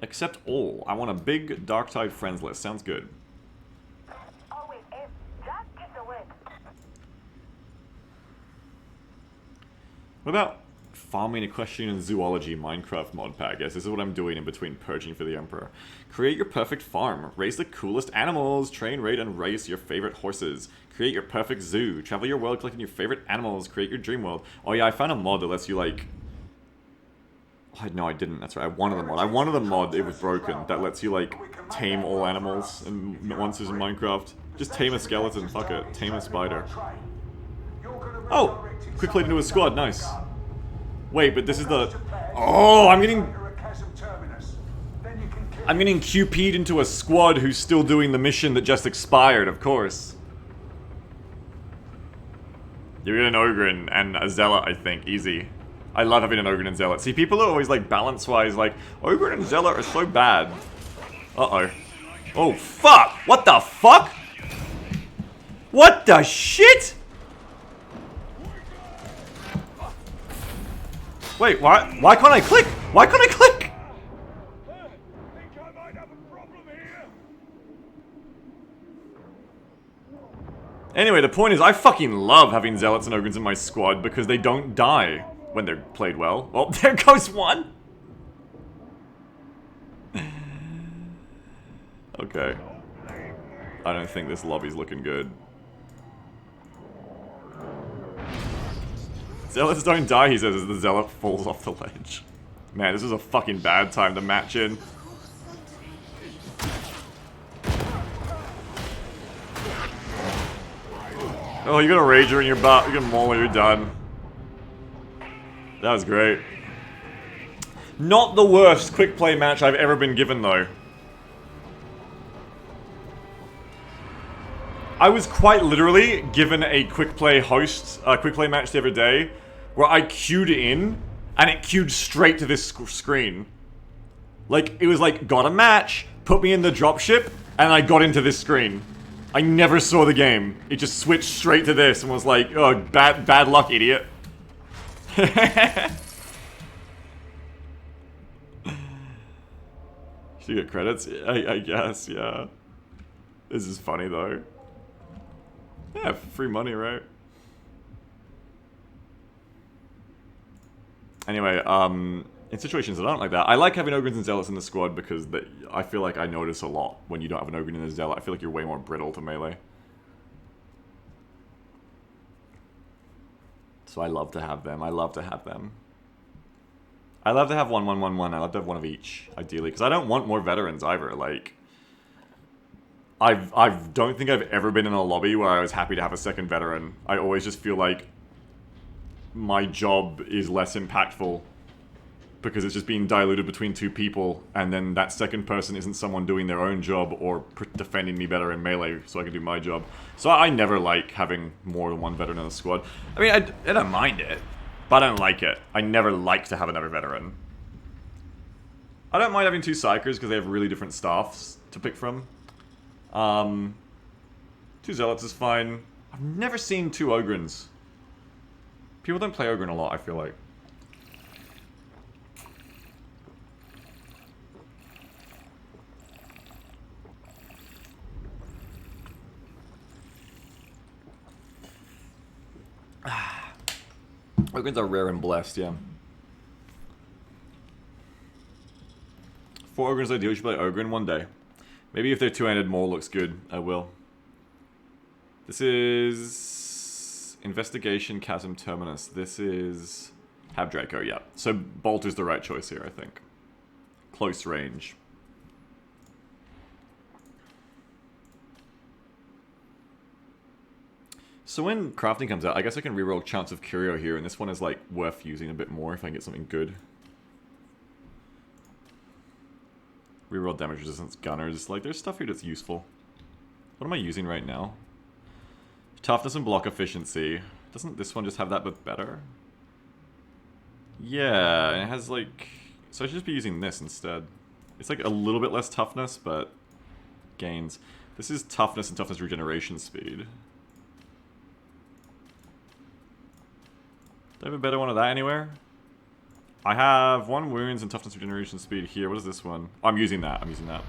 Accept all. I want a big Darktide friends list. Sounds good. Oh, wait, just get the word. What about farming, equestrian, and zoology Minecraft mod pack? Yes, this is what I'm doing in between purging for the Emperor. Create your perfect farm. Raise the coolest animals. Train, raid, and race your favorite horses. Create your perfect zoo. Travel your world collecting your favorite animals. Create your dream world. Oh yeah, I found a mod that lets you, like... Oh, no, I didn't. That's right. I wanted a mod. I wanted a mod, it was broken, that lets you, like, tame all animals and monsters in Minecraft. Just tame a skeleton, fuck it. Tame a spider. Oh! Quick play into a squad, nice. Wait, but this is the... Oh, I'm getting QP'd into a squad who's still doing the mission that just expired, of course. You get an Ogren and a Zealot, I think. Easy. I love having an Ogren and Zealot. See, people are always, like, balance-wise, like, Ogren and Zealot are so bad. Uh-oh. Oh, fuck! What the fuck? What the shit? Wait, why can't I click? Why can't I click? Think I might have a problem here. Anyway, the point is, I fucking love having Zealots and Ogrens in my squad because they don't die when they're played well. Well, there goes one! Okay. I don't think this lobby's looking good. Zealots don't die, he says, as the Zealot falls off the ledge. Man, this is a fucking bad time to match in. Oh, you got a Rager in your butt. You got Mauler, you're done. That was great. Not the worst quick play match I've ever been given, though. I was quite literally given a quick play match the other day, where I queued in, and it queued straight to this screen. Like, it was like, got a match, put me in the dropship, and I got into this screen. I never saw the game. It just switched straight to this and was like, oh, bad luck, idiot. Should you get credits? I guess, yeah. This is funny, though. Yeah, free money, right? Anyway, in situations that aren't like that, I like having Ogrens and Zealots in the squad because I feel like I notice a lot when you don't have an Ogren and a Zealot. I feel like you're way more brittle to melee. So I love to have them. I love to have them. I love to have 1-1-1-1. I love to have one of each, ideally, because I don't want more veterans either. Like, I don't think I've ever been in a lobby where I was happy to have a second veteran. I always just feel like my job is less impactful because it's just being diluted between two people, and then that second person isn't someone doing their own job or defending me better in melee so I can do my job. So I never like having more than one veteran in the squad. I mean, I don't mind it, but I don't like it. I never like to have another veteran. I don't mind having two Psychers because they have really different staffs to pick from. Two Zealots is fine. I've never seen two Ogrens. People don't play Ogren a lot, I feel like. Ogrens are rare and blessed, yeah. 4 Ogren's ideal, you should play Ogren one day. Maybe if their two-handed maul looks good, I will. This is... Investigation, Chasm, Terminus. This is... Have Draco, yeah. So Bolt is the right choice here, I think. Close range. So when crafting comes out, I guess I can reroll Chance of Curio here, and this one is like worth using a bit more if I can get something good. Reroll damage resistance, gunners. Like, there's stuff here that's useful. What am I using right now? Toughness and block efficiency. Doesn't this one just have that but better? Yeah, and it has like... So I should just be using this instead. It's like a little bit less toughness, but gains. This is toughness and toughness regeneration speed. Do I have a better one of that anywhere? I have 1 wounds and toughness regeneration speed here. What is this one? Oh, I'm using that. I'm using that.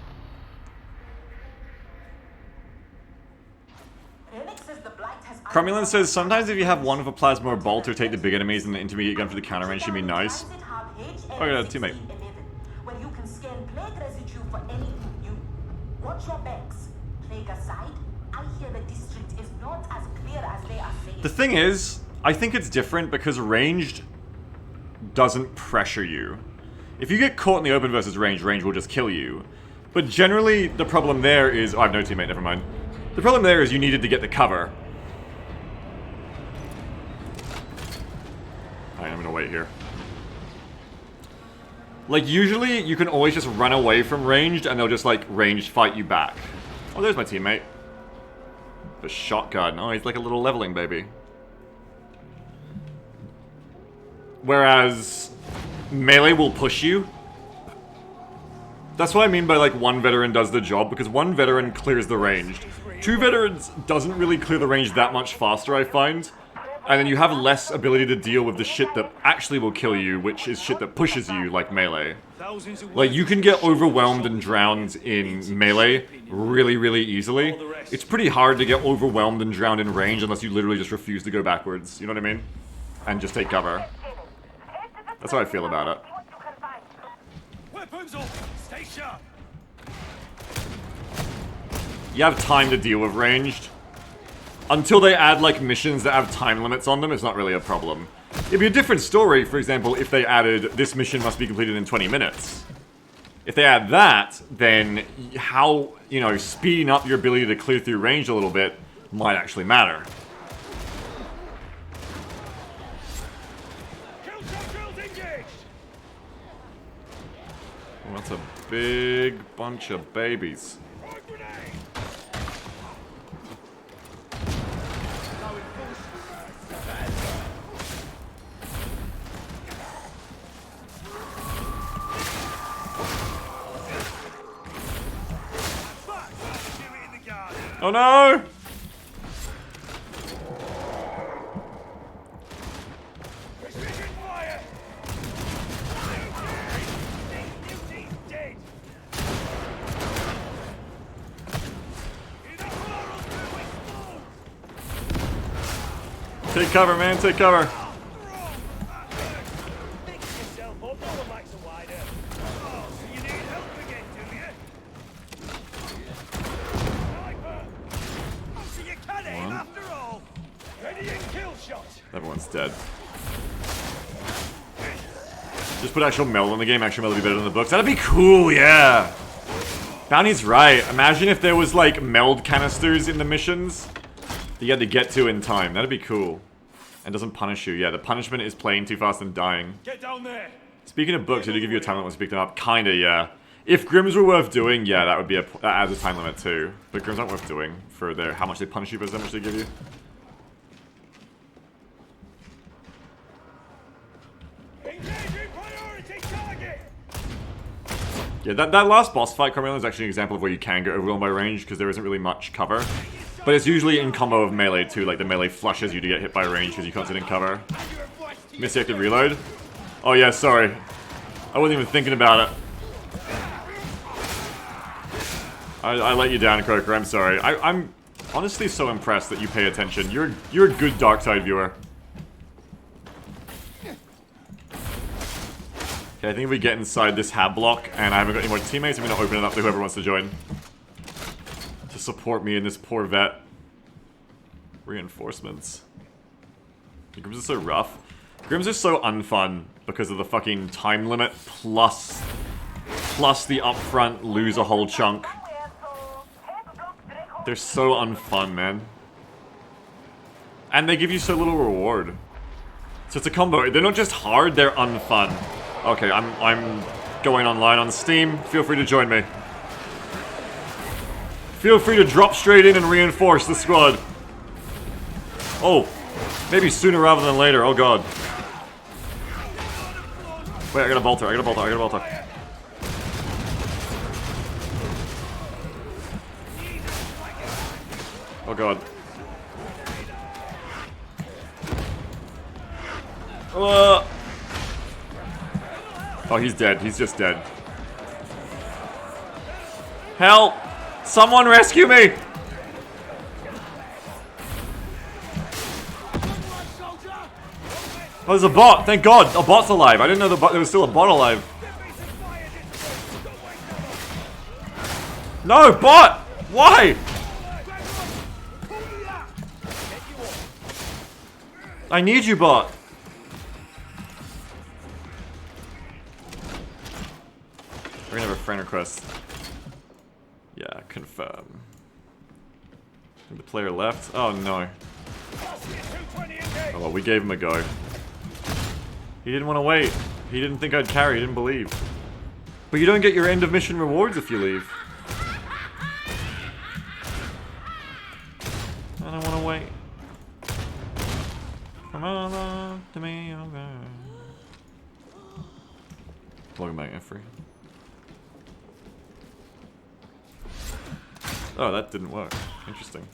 Cromulent says, sometimes if you have one of a plasma or bolt or take the big enemies and the intermediate gun for the counter range should be nice. Oh yeah, teammate. Where you can scan plague residue for anything new. Watch your backs. Plague aside, I hear the district is not as clear as they are saying. The thing is, I think it's different because ranged doesn't pressure you. If you get caught in the open versus range, range will just kill you. But generally, the problem there is... Oh, I have no teammate, never mind. The problem there is you needed to get the cover. Alright, I'm gonna wait here. Like, usually, you can always just run away from ranged, and they'll just, like, ranged fight you back. Oh, there's my teammate. The shotgun. Oh, he's like a little leveling baby. Whereas, melee will push you. That's what I mean by, like, 1 veteran does the job, because 1 veteran clears the ranged. 2 veterans doesn't really clear the range that much faster, I find. And then you have less ability to deal with the shit that actually will kill you, which is shit that pushes you, like melee. Like, you can get overwhelmed and drowned in melee really, really easily. It's pretty hard to get overwhelmed and drowned in range unless you literally just refuse to go backwards, you know what I mean? And just take cover. That's how I feel about it. Weapons off! Stay sharp! You have time to deal with ranged. Until they add, like, missions that have time limits on them, it's not really a problem. It'd be a different story, for example, if they added, this mission must be completed in 20 minutes. If they add that, then how, you know, speeding up your ability to clear through range a little bit might actually matter. Well, that's a big bunch of babies. Oh no! Take cover, man, take cover. Everyone's dead. Just put actual meld in the game. Actual meld would be better than the books. That'd be cool, yeah. Bounty's right. Imagine if there was, like, meld canisters in the missions that you had to get to in time. That'd be cool. And doesn't punish you. Yeah, the punishment is playing too fast and dying. Get down there. Speaking of books, did it give you a time limit once you picked them up? Kinda, yeah. If Grims were worth doing, yeah, that would be that adds a time limit too. But Grims aren't worth doing for their how much they punish you versus how much they give you. Yeah, that last boss fight, Carmelo, is actually an example of where you can get overwhelmed by range, because there isn't really much cover. But it's usually in combo of melee too, like the melee flushes you to get hit by range because you can't sit in cover. Misactive reload? Oh yeah, sorry. I wasn't even thinking about it. I let you down, Croker, I'm sorry. I'm honestly so impressed that you pay attention. You're a good Darktide viewer. Okay, I think if we get inside this hab block and I haven't got any more teammates, I'm gonna open it up to whoever wants to join. To support me in this poor vet. Reinforcements. Grims are so rough. Grims are so unfun because of the fucking time limit plus the upfront lose a whole chunk. They're so unfun, man. And they give you so little reward. So it's a combo. They're not just hard, they're unfun. Okay, I'm going online on Steam. Feel free to join me. Feel free to drop straight in and reinforce the squad. Oh, maybe sooner rather than later. Oh god. Wait, I got a bolter. I got a bolter. I got a bolter. Oh god. Oh, he's dead. He's just dead. Help! Someone rescue me! Oh, there's a bot. Thank god. A bot's alive. I didn't know there was still a bot alive. No, bot! Why? I need you, bot. We're gonna have a friend request. Yeah, confirm. The player left? Oh no. Oh well, we gave him a go. He didn't want to wait. He didn't think I'd carry, he didn't believe. But you don't get your end of mission rewards if you leave. I don't want to wait. Come on to me, okay. Welcome back, Effrey. Oh, that didn't work. Interesting.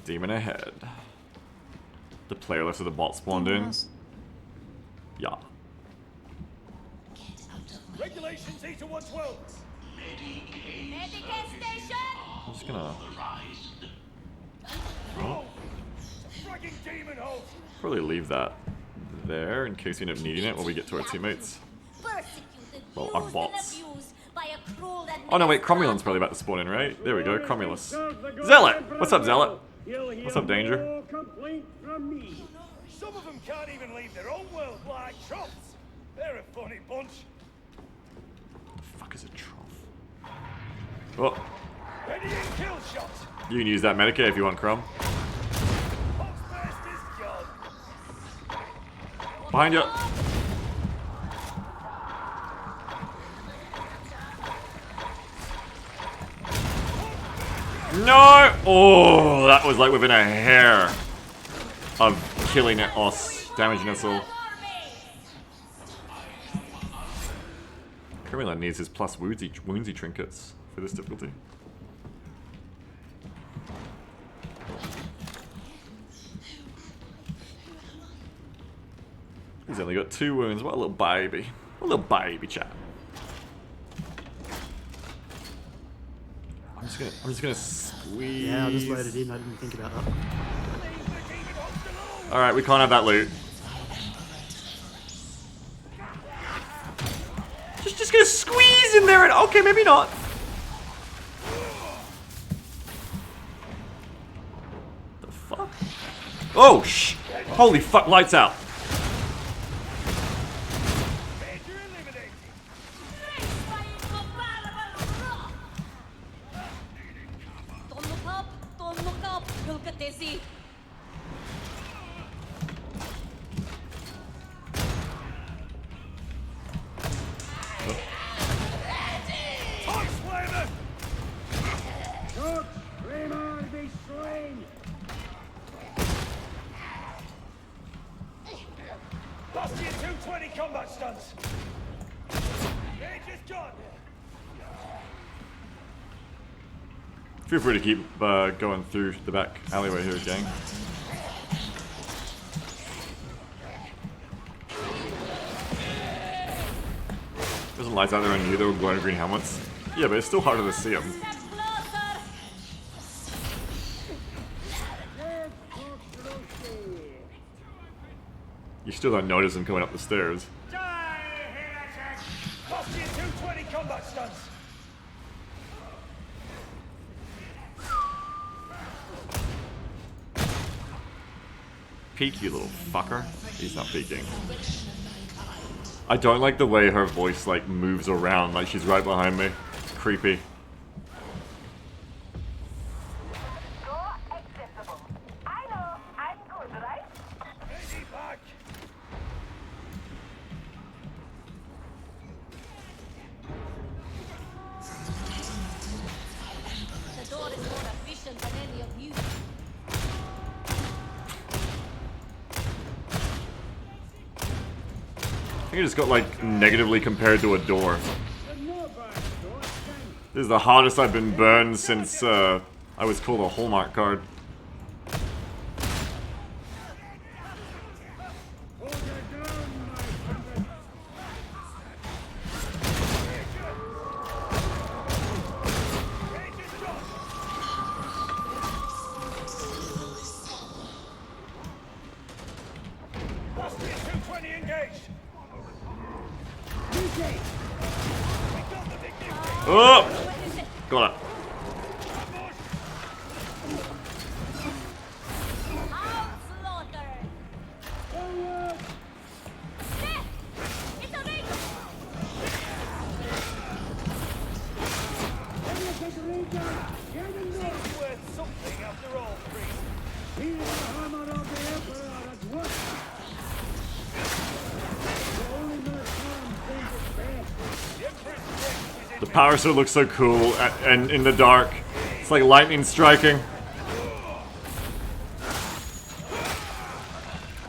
Demon ahead. The player left of the bot spawned in. Yeah. Regulations E to 112. Medicate station! I'm just gonna Fragging demon holes. probably leave that there in case we end up needing it when we get to our teammates. Persecuted, Well, our used bots. and abused by a cruel and Oh no, wait, Cromulan's probably about to spawn in, right? There we go, Cromulus. Zealot! What's up, Zealot? What's up, Danger? Some of them can't even leave their own world like troughs. They're a funny bunch. What the fuck is a trough? Oh, Ready in kill shots. you can use that Medicare if you want, Crom. Hot's best is gone. Behind you! No! Oh, that was like within a hair of killing us, damaging us all. Cromulan needs his plus woundsy trinkets for this difficulty. He's only got 2 wounds. What a little baby. What a little baby chap. I'm just gonna squeeze. Yeah, I just loaded in. I didn't think about that. Alright, we can't have that loot. Just gonna squeeze in there and okay, maybe not. The fuck? Oh shh! Holy fuck! Lights out. Major eliminated. Don't look up, don't look up, look at Daisy. Hot slammer. Lost your 220 combat stunts. Major's gone. Feel free to keep going through the back alleyway here, gang. There's some lights out there on you, they were glowing green helmets. Yeah, but it's still harder to see them. Step closer. You still don't notice him coming up the stairs. Die, heretic! Cost you 220 combat stunts! Peek, you little fucker. He's not peeking. I don't like the way her voice, like, moves around, like she's right behind me. It's creepy. Accessible. I know, I'm good, right? Easy back! The door is more efficient than any of you. I think I just got, like, negatively compared to a door. This is the hardest I've been burned since, I was called a Hallmark card. Cost you 220 engaged! Oh! Got it. Slaughter! Death! It's a ring! Seems worth something after all, priest. The power sword looks so cool, and in the dark, it's like lightning striking.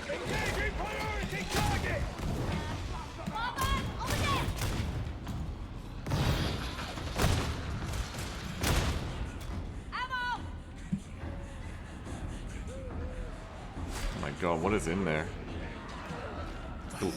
Engaging priority target! Robert, over there! Ammo! Oh my god, what is in there? Ooh.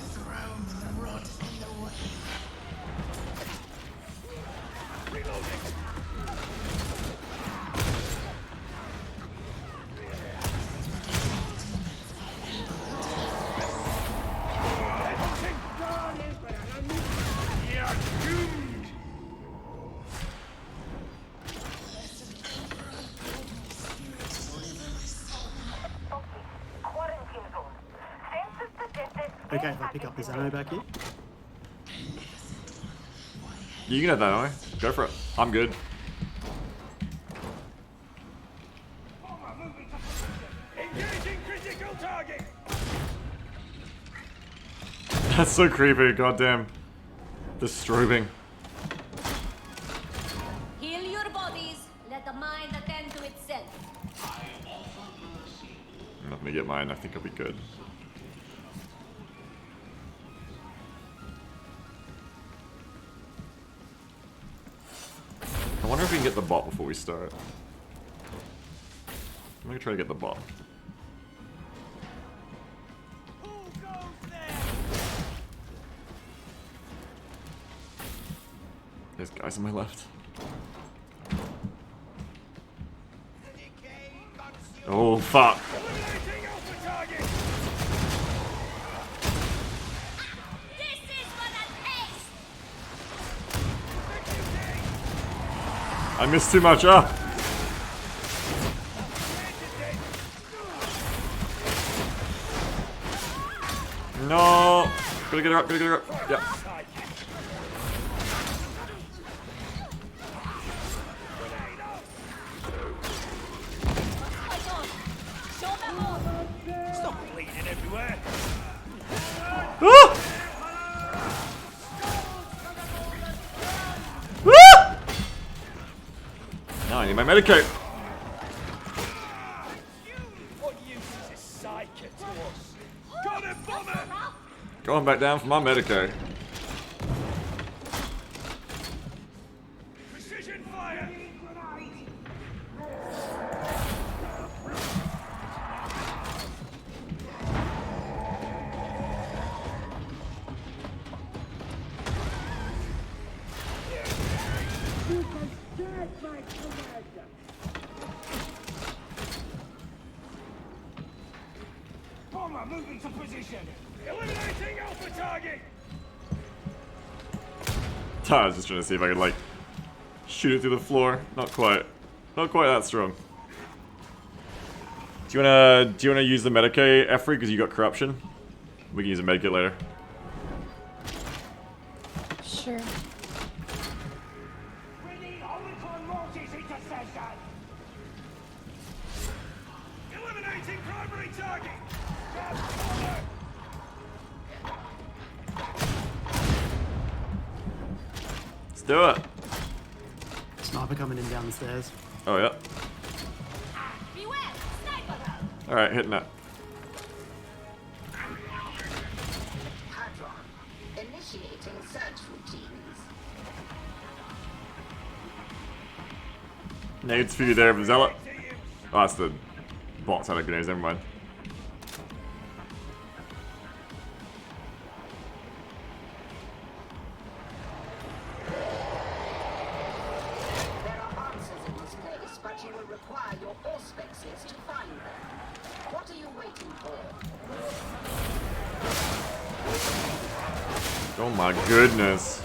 Quarantine zone. Census suggested. Okay, if I pick up this ammo back here. You can have that, Oi. Go for it. I'm good. Engaging critical target! That's so creepy, goddamn. The strobing. Heal your bodies. Let the mind attend to itself. Let me get mine, I think I'll be good. I wonder if we can get the bot before we start. I'm gonna try to get the bot. Who goes there? There's guys on my left. Oh, fuck. Eliminating alpha target! This is for the taste! I missed too much. Ah! No! Gotta get her up, gotta get her up. Yeah. My God! Show them all! Stop bleeding everywhere! Ah! Ah! Now I need my medicate. What use is this sidekick to us? Got him, bomber! Going back down for my medicate. Precision fire! Bomber moving to position! Eliminating Alpha target! I was just trying to see if I could, like, shoot it through the floor. Not quite. Not quite that strong. Do you wanna use the Medicaid, Efri, because you got corruption? We can use a Medikit later. Sure. We need Omicron Mortis intercession! Eliminating primary target! Grab cover! Let's do it. Sniper coming in down the stairs. Oh, yeah. Beware! Sniper! Alright, hitting that. Hadron, initiating search routines. Nades for you there, the Zealot. Oh, that's the box out of grenades, never mind. There are answers in this place, but you will require your auspexes to find them. What are you waiting for? Oh my goodness.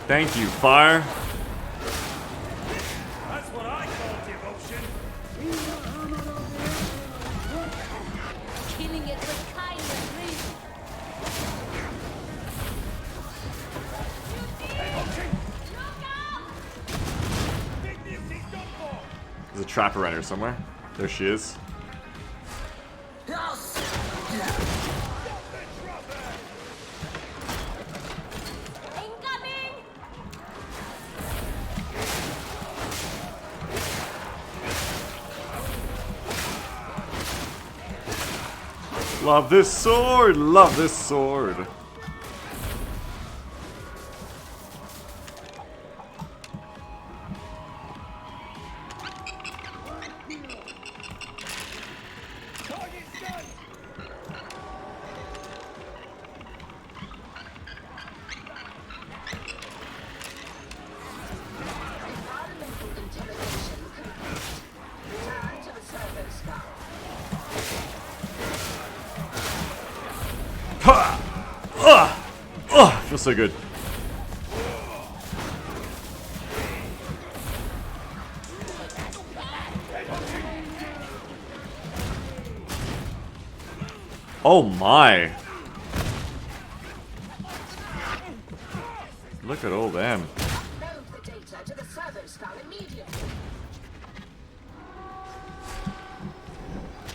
Thank you, fire. That's what I call devotion! Killing it with kindness, reason. Look out! Big Nifty's done for! There's a trap around here somewhere. There she is. Incoming! Love this sword! Love this sword! Target's done! Environmental interrogation complete. Return to the servo skull. Ha! Feels so good. Oh my! Look at all them. Load the data to the servo skull immediately.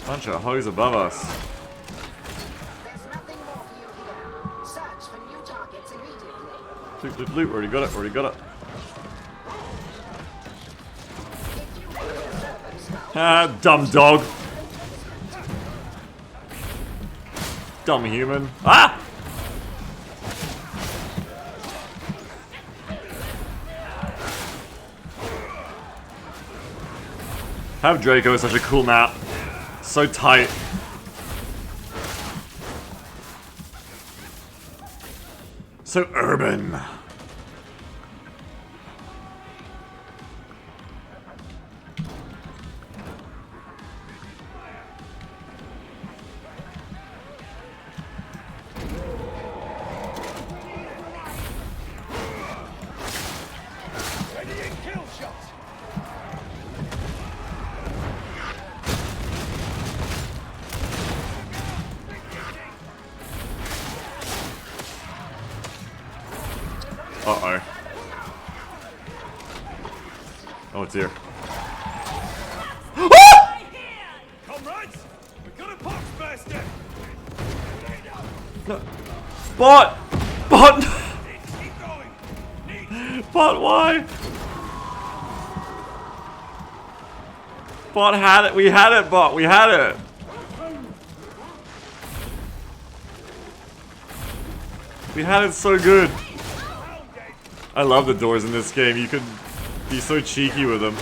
Bunch of hoes above us. There's nothing more for you here. Search for new targets immediately. Loot, loot, loot. Already got it, already got it. If you want the servo skull, Ah, dumb dog. Dumb human. Ah! Have Draco is such a cool map. So tight. So urban. Readying kill shot! Uh-oh. Oh, it's here. Comrades, we've got a pox burster! Bot! Bot! Keep going! Neat! Bot, why? Bot had it. We had it, bot. We had it. We had it so good. I love the doors in this game. You could be so cheeky with them.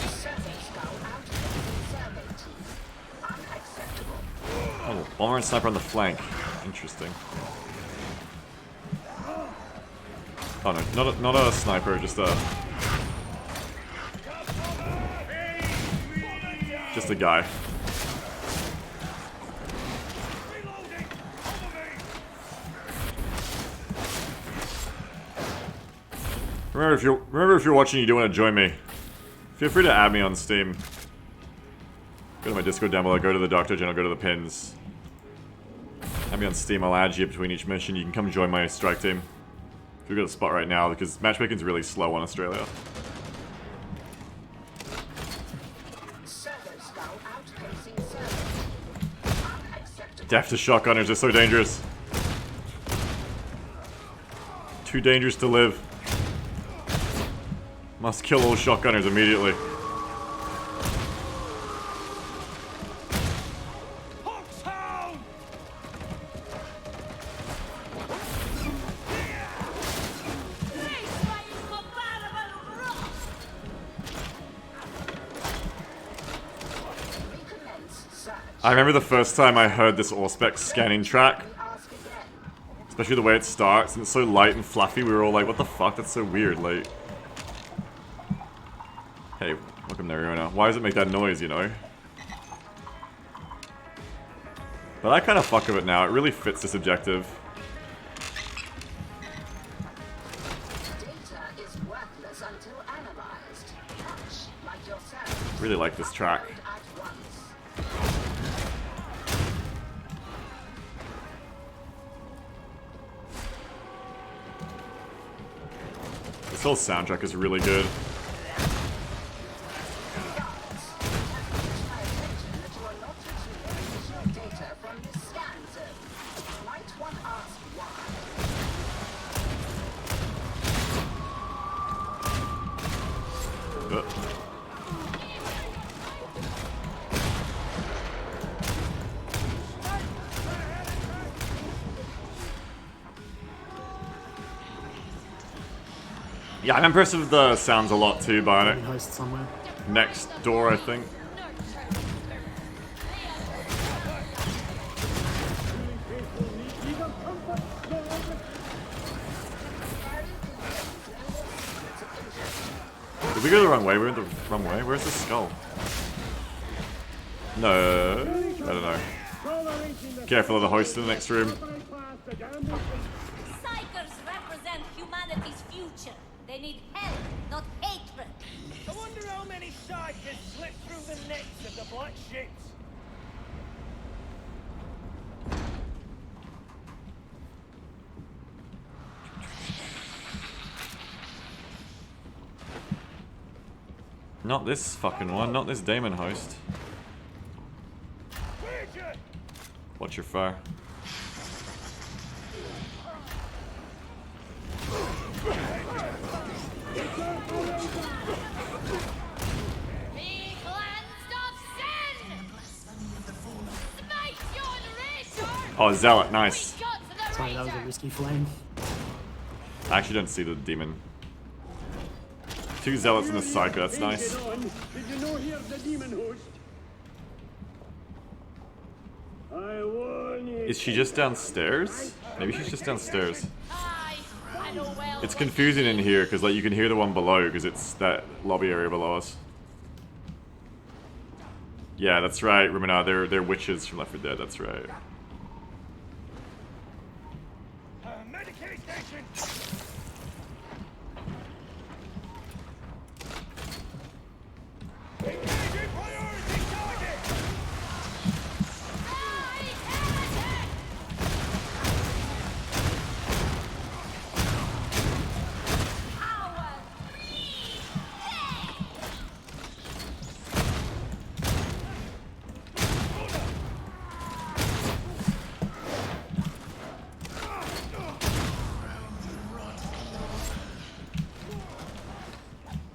servo skull out of the servo team. Unacceptable. Oh, bomber and sniper on the flank. Interesting. Oh no, not a sniper, just a... Just a guy. Reloading! Over me! Remember if you're watching, you do want to join me. Feel free to add me on Steam. Go to my Discord down below. Go to the Darktide channel. Go to the pins. Add me on Steam. I'll add you between each mission. You can come join my strike team. We've got a spot right now because matchmaking's really slow on Australia. Death to shotgunners, they're so dangerous. Too dangerous to live. Must kill all shotgunners immediately. I remember the first time I heard this Auspex scanning track. Especially the way it starts, and it's so light and fluffy, we were all like, what the fuck, that's so weird, like... Hey, welcome to Aruna. Why does it make that noise, you know? But I kind of fuck with it now, it really fits this objective. Really like this track. This whole soundtrack is really good. Yeah, I'm impressed with the sounds a lot too, Bionic. Host somewhere. Next door, I think. Did we go the wrong way? We're in the wrong way. Where's the skull? No, I don't know. Careful of the host in the next room. Psychers represent humanity's future. They need help, not hatred. I wonder how many psychers slip through the necks of the black ships. Not this fucking one, not this Daemon host. Watch your fire. Oh, Zealot, nice. Sorry, that was a risky flame. I actually don't see the demon. 2 Zealots and a Psycho, that's nice. Did you know here's the demon host? I warn you. Is she just downstairs? Maybe she's just downstairs. It's confusing in here because like you can hear the one below because it's that lobby area below us. Yeah, that's right, Rumina, they're witches from Left 4 Dead, that's right. Medicaid station. Engaging priority target.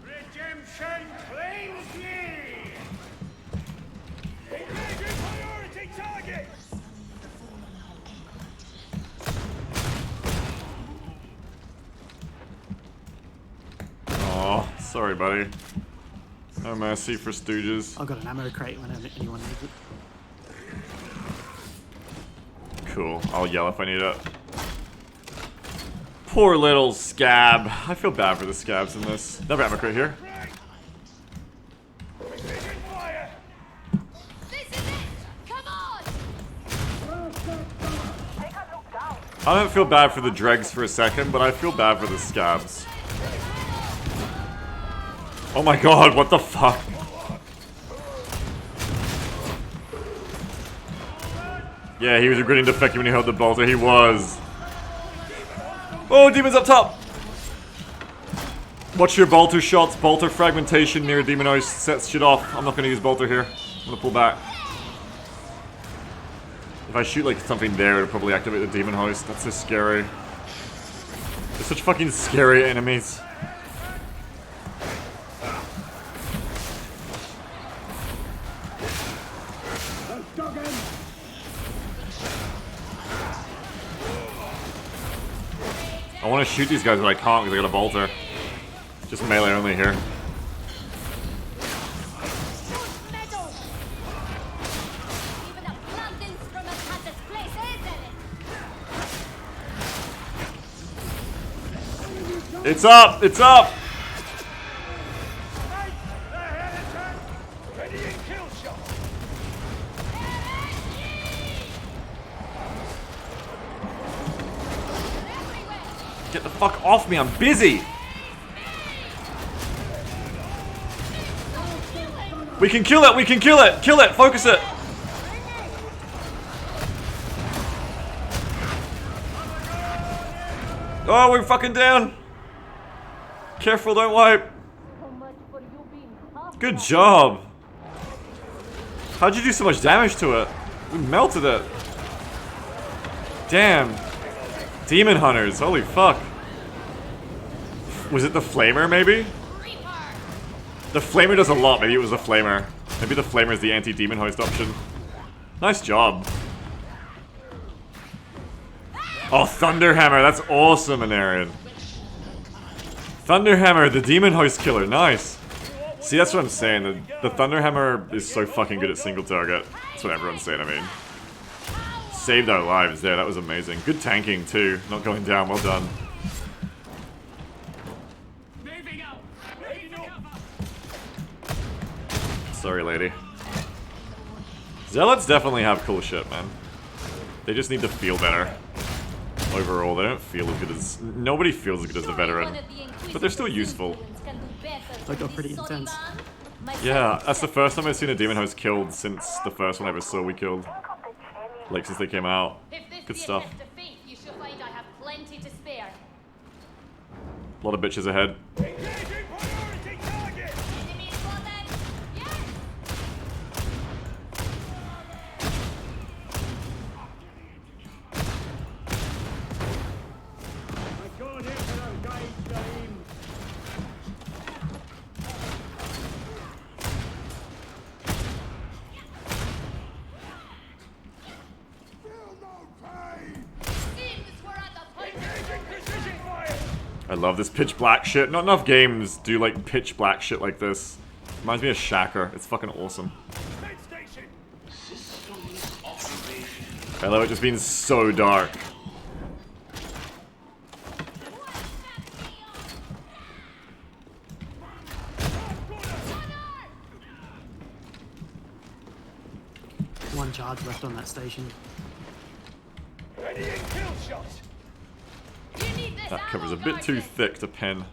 Redemption claims ye! Engaging priority target! Oh, sorry, buddy. No mercy for Stooges. I've got an ammo crate whenever anyone needs it. Cool, I'll yell if I need it. Poor little scab. I feel bad for the scabs in this. Never ammo crate here. Engaging fire! I don't feel bad for the dregs for a second, but I feel bad for the scabs. Oh my god, what the fuck? Yeah, he was regretting defecting when he held the bolter. He was. Oh, demons up top! Watch your bolter shots. Bolter fragmentation near demon host sets shit off. I'm not gonna use bolter here. I'm gonna pull back. If I shoot like something there, it'll probably activate the demon host. That's so scary. They're such fucking scary enemies. I want to shoot these guys, but I can't because I got a bolter. Just melee only here. It's up! It's up! Ready and kill shot. Get the fuck off me, I'm busy! We can kill it, we can kill it! Kill it, focus it! Oh, we're fucking down! Careful, don't wipe! Good job! How'd you do so much damage to it? We melted it! Damn! Demon hunters, holy fuck! Was it the flamer, maybe? The flamer does a lot, maybe it was the flamer. Maybe the flamer is the anti-demon host option. Nice job. Oh, Thunderhammer, that's awesome, Anarian. Thunderhammer, the demon host killer, nice. See, that's what I'm saying, the Thunderhammer is so fucking good at single target. That's what everyone's saying, I mean. Saved our lives there, that was amazing. Good tanking, too. Not going down, well done. Sorry, lady. Zealots definitely have cool shit, man. They just need to feel better. Overall, they don't feel as good as... Nobody feels as good as the veteran. But they're still useful. They got pretty intense. Yeah, that's the first time I've seen a demon host killed since the first one I ever saw we killed. Like, since they came out. Good stuff. A lot of bitches ahead. I love this pitch black shit. Not enough games do like pitch black shit like this. Reminds me of Shacker. It's fucking awesome. I love it just being so dark. One charge left on that station. Ready and kill shot. That cover's a bit too thick to pin.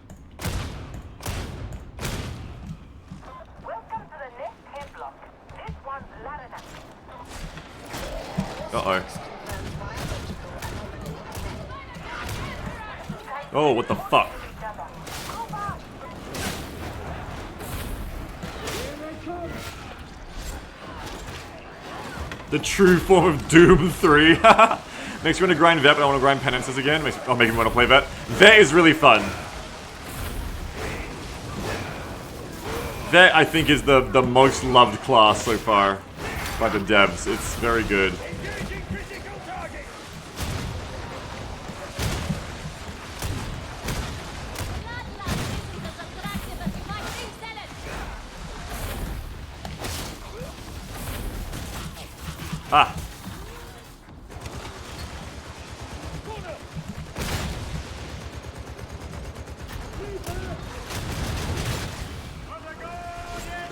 Welcome to the next head block. This one's Larinat. Uh-oh. Oh, what the fuck? The true form of Doom 3. Makes me want to grind Vet, but I want to grind Penances again. I'll make me want to play Vet. Vet is really fun. Vet, I think, is the most loved class so far by the devs. It's very good. Ah.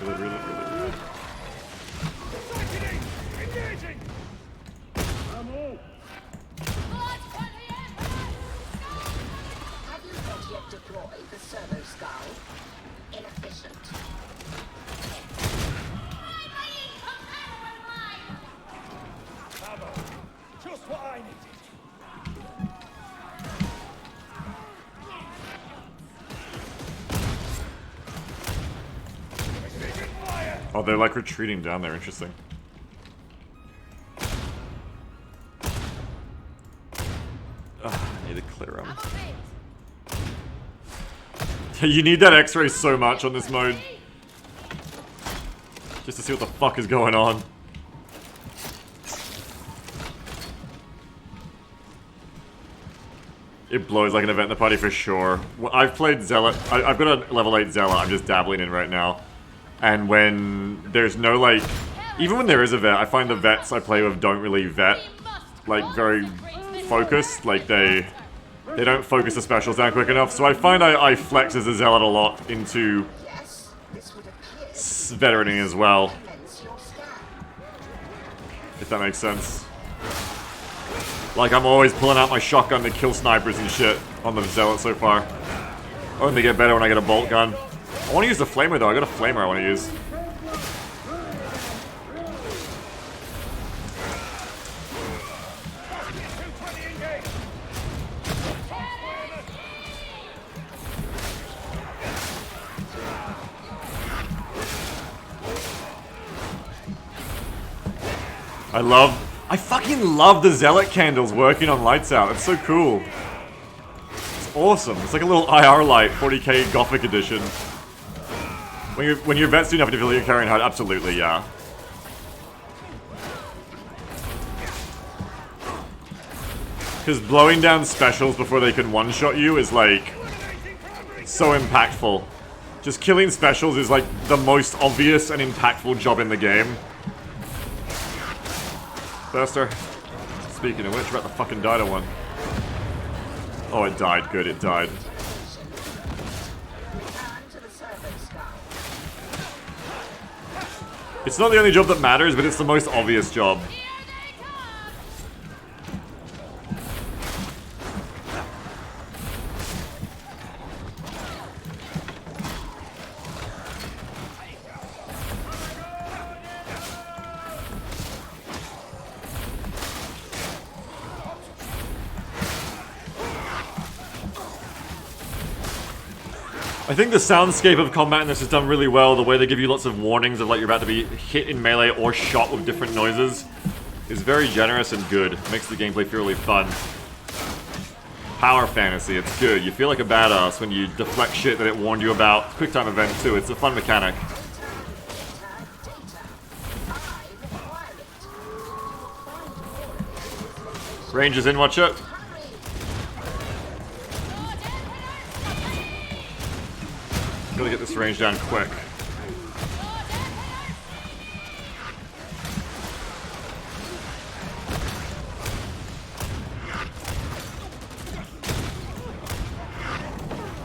Really. Oh, they're like retreating down there. Interesting. Ugh, I need to clear them. You need that X-ray so much on this mode. Just to see what the fuck is going on. It blows like an event in the party for sure. I've played Zealot. I've got a level 8 Zealot I'm just dabbling in right now. And when there's no, like... Even when there is a vet, I find the vets I play with don't really vet. Like, very focused. Like, they don't focus the specials down quick enough. So I find I flex as a Zealot a lot into veteraning as well. If that makes sense. Like, I'm always pulling out my shotgun to kill snipers and shit on the Zealot so far. Only get better when I get a bolt gun. I want to use the flamer though, I got a flamer I want to use. I fucking love the Zealot candles working on lights out. It's so cool. It's awesome. It's like a little IR light, 40k Gothic edition. When your vets do nothing to feel like you're carrying hard, absolutely, yeah. Because blowing down specials before they can one-shot you is like so impactful. Just killing specials is like the most obvious and impactful job in the game. Burster. Speaking of which, we're about to fucking die to one. Oh, it died. Good, it died. It's not the only job that matters, but it's the most obvious job. I think the soundscape of combat in this is done really well. The way they give you lots of warnings of like you're about to be hit in melee or shot with different noises is very generous and good. Makes the gameplay feel really fun. Power fantasy, it's good. You feel like a badass when you deflect shit that it warned you about. Quick time event too, it's a fun mechanic. Rangers in, watch it. Gotta get this range down quick.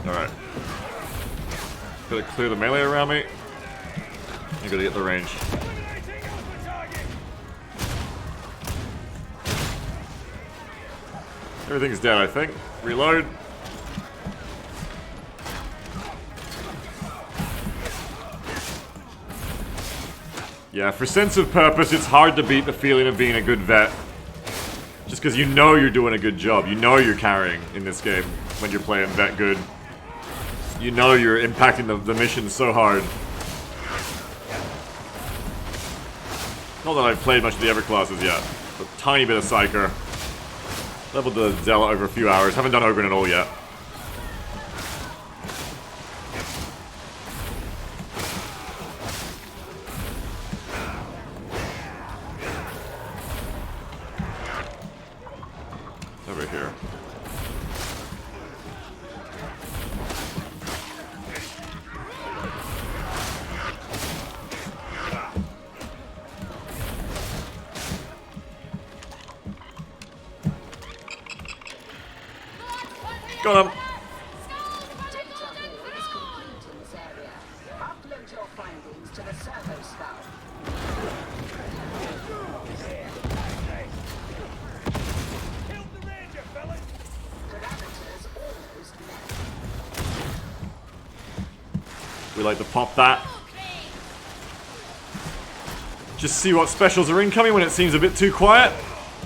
Alright. Gotta clear the melee around me. I gotta get the range. Everything's dead, I think. Reload. Yeah, for sense of purpose, it's hard to beat the feeling of being a good vet. Just because you know you're doing a good job. You know you're carrying in this game when you're playing vet good. You know you're impacting the mission so hard. Not that I've played much of the other classes yet. A tiny bit of Psyker. Leveled the Zealot over a few hours. Haven't done Ogren at all yet. Over here. Got him. Upload your findings to the servo scout. Killed the ranger, fellas! Parameters almost met. We like to pop that. Just see what specials are incoming when it seems a bit too quiet,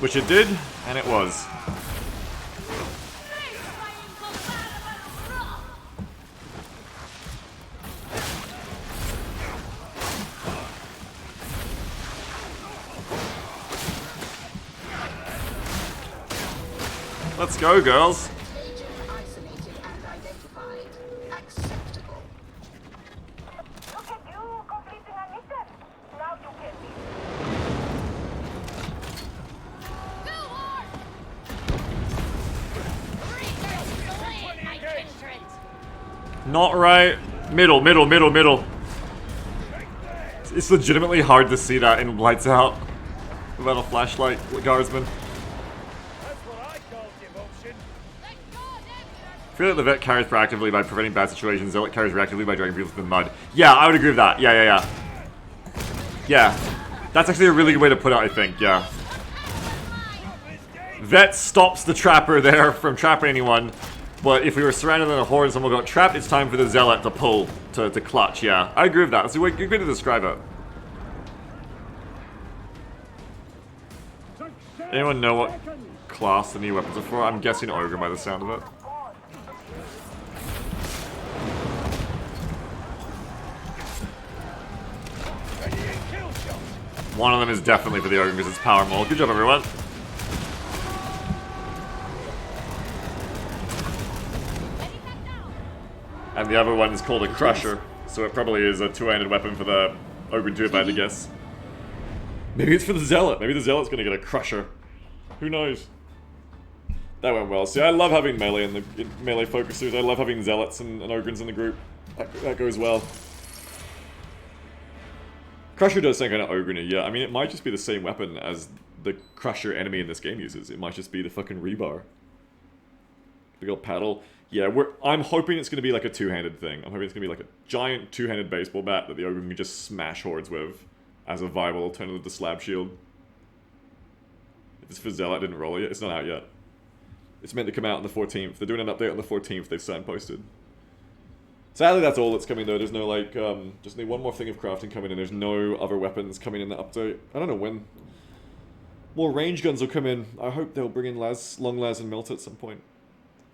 which it did, and it was. Let's go, girls. Agent isolated and identified. Acceptable. Look at you completing a mission. Now you can leave. Go on! Reapers slay my kindred! Not right. Middle, middle, middle, middle. It's legitimately hard to see that in lights out without a flashlight, guardsman. That's what I call devotion. Let God I feel like the vet carries proactively by preventing bad situations. Zealot carries reactively by dragging people through the mud. Yeah, I would agree with that. Yeah. That's actually a really good way to put it, I think. Yeah. Vet stops the trapper there from trapping anyone. But if we were surrounded in a horde and someone got trapped, it's time for the zealot to pull, to clutch, yeah. I agree with that. That's a good way to describe it. Anyone know what class the new weapons are for? I'm guessing Ogre by the sound of it. One of them is definitely for the Ogre because it's power mold. Good job, everyone. And the other one is called a Crusher, so it probably is a two-handed weapon for the Ogre 2, if I had to guess. Maybe it's for the Zealot. Maybe the Zealot's gonna get a Crusher. Who knows? That went well. See, I love having melee in the melee focusers. I love having Zealots and Ogrins in the group. That goes well. Crusher does sound kind of Ogre-y, yeah. I mean, it might just be the same weapon as the Crusher enemy in this game uses. It might just be the fucking rebar. Big old paddle. Yeah, I'm hoping it's going to be like a two-handed thing. I'm hoping it's going to be like a giant two-handed baseball bat that the Ogre can just smash hordes with as a viable alternative to Slab Shield. If it's for Zealot, I didn't roll it yet. It's not out yet. It's meant to come out on the 14th. They're doing an update on the 14th. They've signposted. Sadly, that's all that's coming, though. There's no, like, just need one more thing of crafting coming in. There's no other weapons coming in the update. I don't know when. More range guns will come in. I hope they'll bring in Long Las and Melt at some point.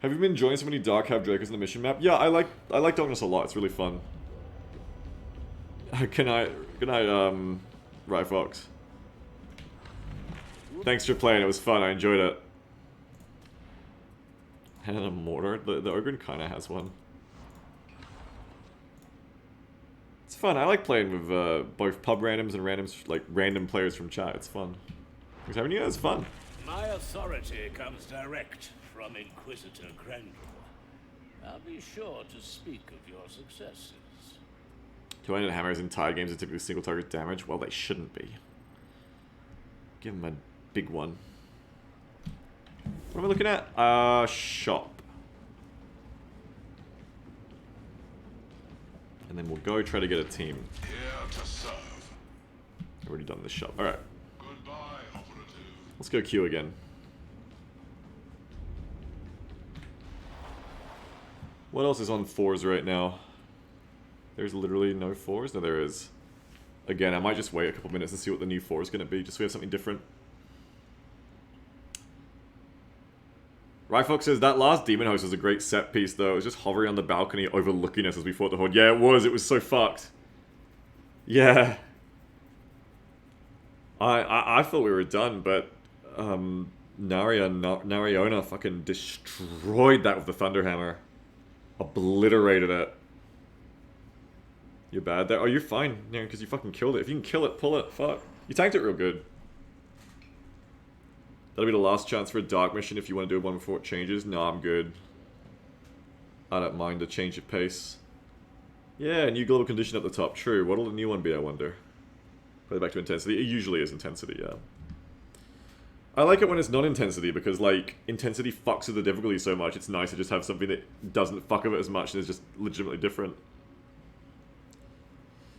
Have you been enjoying so many Dark Hab Drakers in the mission map? Yeah, I like Darkness a lot. It's really fun. Good night, Rye Fox. Thanks for playing. It was fun. I enjoyed it. And a mortar. The Ogre kind of has one. It's fun. I like playing with both pub randoms and randoms, like random players from chat. It's fun. Thanks for having you guys. It's fun. My authority comes direct from Inquisitor Grandeur. I'll be sure to speak of your successes. Two-handed hammers in Tide games are typically single target damage. Well, they shouldn't be. Give them a big one. What am I looking at? Shop. And then we'll go try to get a team. Here to serve. I've already done this shop. Alright. Goodbye, operative. Let's go queue again. What else is on 4s right now? There's literally no 4s? No, there is. Again, I might just wait a couple minutes and see what the new 4 is going to be, just so we have something different. Ryfox says, that last Demon Host was a great set piece, though. It was just hovering on the balcony overlooking us as we fought the Horde. Yeah, it was. It was so fucked. Yeah. I thought we were done, but Nariona fucking destroyed that with the Thunderhammer. Obliterated it. You're bad there? Oh, you're fine, yeah, because you fucking killed it. If you can kill it, pull it. Fuck. You tanked it real good. That'll be the last chance for a dark mission if you want to do one before it changes. No, I'm good. I don't mind a change of pace. Yeah, new global condition at the top. True. What'll the new one be, I wonder? Play back to intensity. It usually is intensity, yeah. I like it when it's non-intensity because, like, intensity fucks with the difficulty so much. It's nice to just have something that doesn't fuck with it as much and is just legitimately different.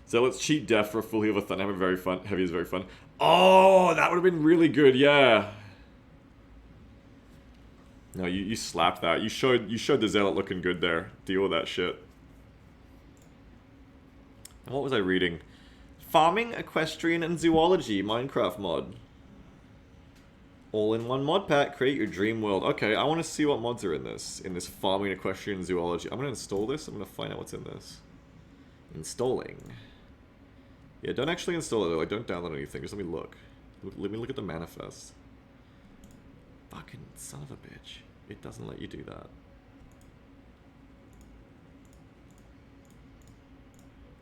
So let's cheat death for a full heal of a Thunderhammer. Very fun. Heavy is very fun. Oh, that would have been really good, yeah. No, you slapped that. You showed the Zealot looking good there. Deal with that shit. And what was I reading? Farming, Equestrian, and Zoology Minecraft mod. All in one mod pack. Create your dream world. Okay, I want to see what mods are in this. In this Farming, Equestrian, Zoology. I'm going to install this. I'm going to find out what's in this. Installing. Yeah, don't actually install it though. Like, don't download anything. Just let me look. Let me look at the manifest. Fucking son of a bitch. It doesn't let you do that.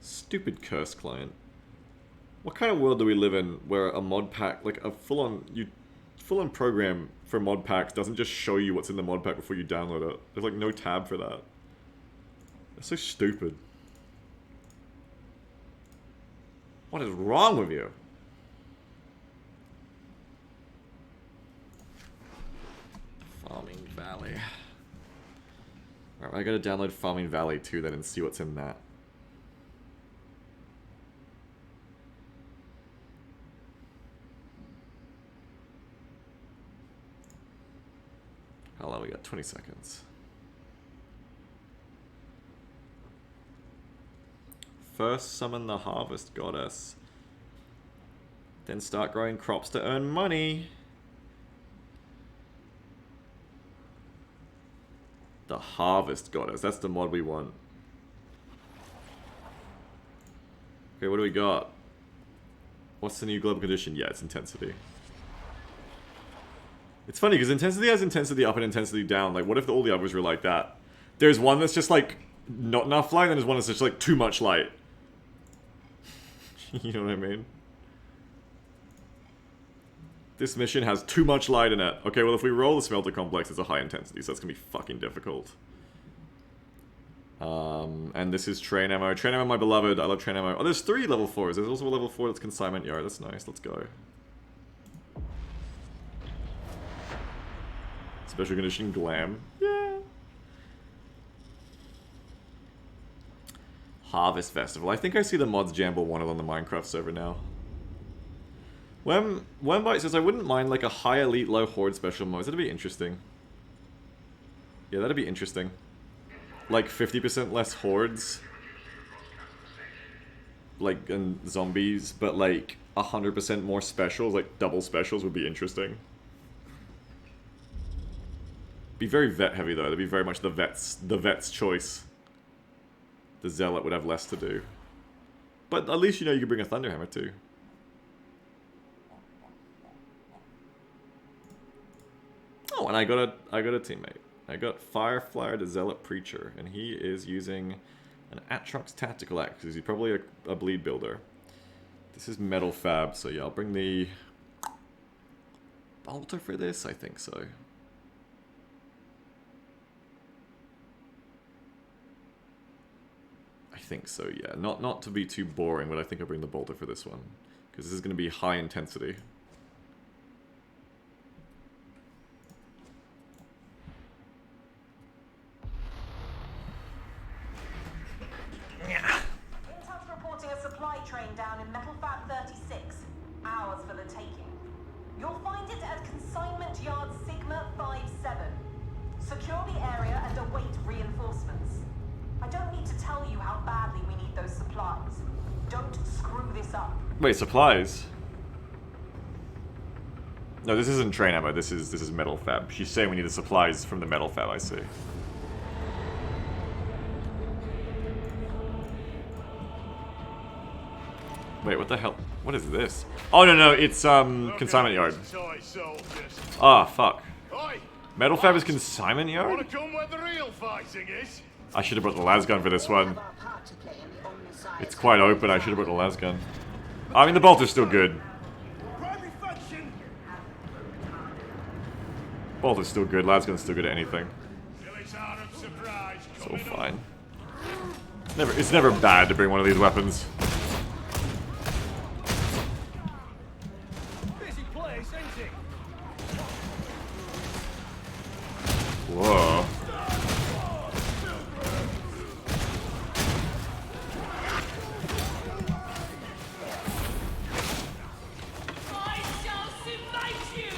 Stupid curse client. What kind of world do we live in where a mod pack, like a full-on program for mod packs doesn't just show you what's in the mod pack before you download it? There's like no tab for that. That's so stupid. What is wrong with you? Farming Valley. Alright, I gotta download Farming Valley 2 then and see what's in that. How long? We got 20 seconds. First summon the Harvest Goddess. Then start growing crops to earn money. The Harvest Goddess. That's the mod we want. Okay, what do we got? What's the new global condition? Yeah, it's intensity. It's funny because intensity has intensity up and intensity down. Like, what if all the others were like that? There's one that's just like not enough light, and there's one that's just like too much light. You know what I mean? This mission has too much light in it. Okay, well if we roll the smelter complex, it's a high intensity, so that's gonna be fucking difficult. And this is train ammo. Train ammo, my beloved. I love train ammo. Oh, there's 3 level 4s. There's also a level 4 that's consignment yard. That's nice. Let's go. Special condition glam. Yeah. Harvest Festival. I think I see the mods Jamble wanted on the Minecraft server now. Wembite says I wouldn't mind like a high elite low horde special modes. That'd be interesting. Yeah, that'd be interesting. Like 50% less hordes. Like and zombies, but like 100% more specials, like double specials would be interesting. Be very vet heavy though. That'd be very much the vet's choice. The zealot would have less to do. But at least you know you could bring a Thunderhammer too. Oh, and I got a teammate. I got Fireflyer the Zealot Preacher, and he is using an Atrox Tactical Axe, because he's probably a bleed builder. This is Metal Fab, so yeah, I'll bring the bolter for this, I think so. I think so, yeah. Not to be too boring, but I think I'll bring the bolter for this one, because this is going to be high intensity. Intel's reporting a supply train down in Metal Fab 36. Hours for the taking. You'll find it at Consignment Yard Sigma 57. Secure the area and await reinforcements. I don't need to tell you how badly we need those supplies. Don't screw this up. Wait, supplies? No, this isn't train ammo. This is Metal Fab. She's saying we need the supplies from the Metal Fab, I see. Wait, what the hell? What is this? Oh, no, it's, Consignment Yard. Ah, fuck. Metal Fab is Consignment Yard? I should have brought the lasgun for this one. It's quite open, I should have brought the lasgun. I mean, the bolt is still good. Bolt is still good, lasgun's still good at anything. It's all fine. It's never bad to bring one of these weapons. Whoa. I shall smite you!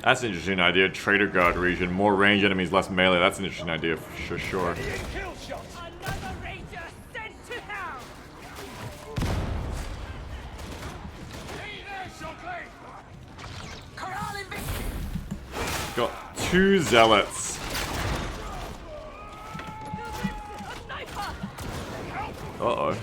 That's an interesting idea. Trader Guard region. More range enemies, less melee. That's an interesting idea for sure. Another ranger sent to hell! Got 2 zealots. Uh-oh.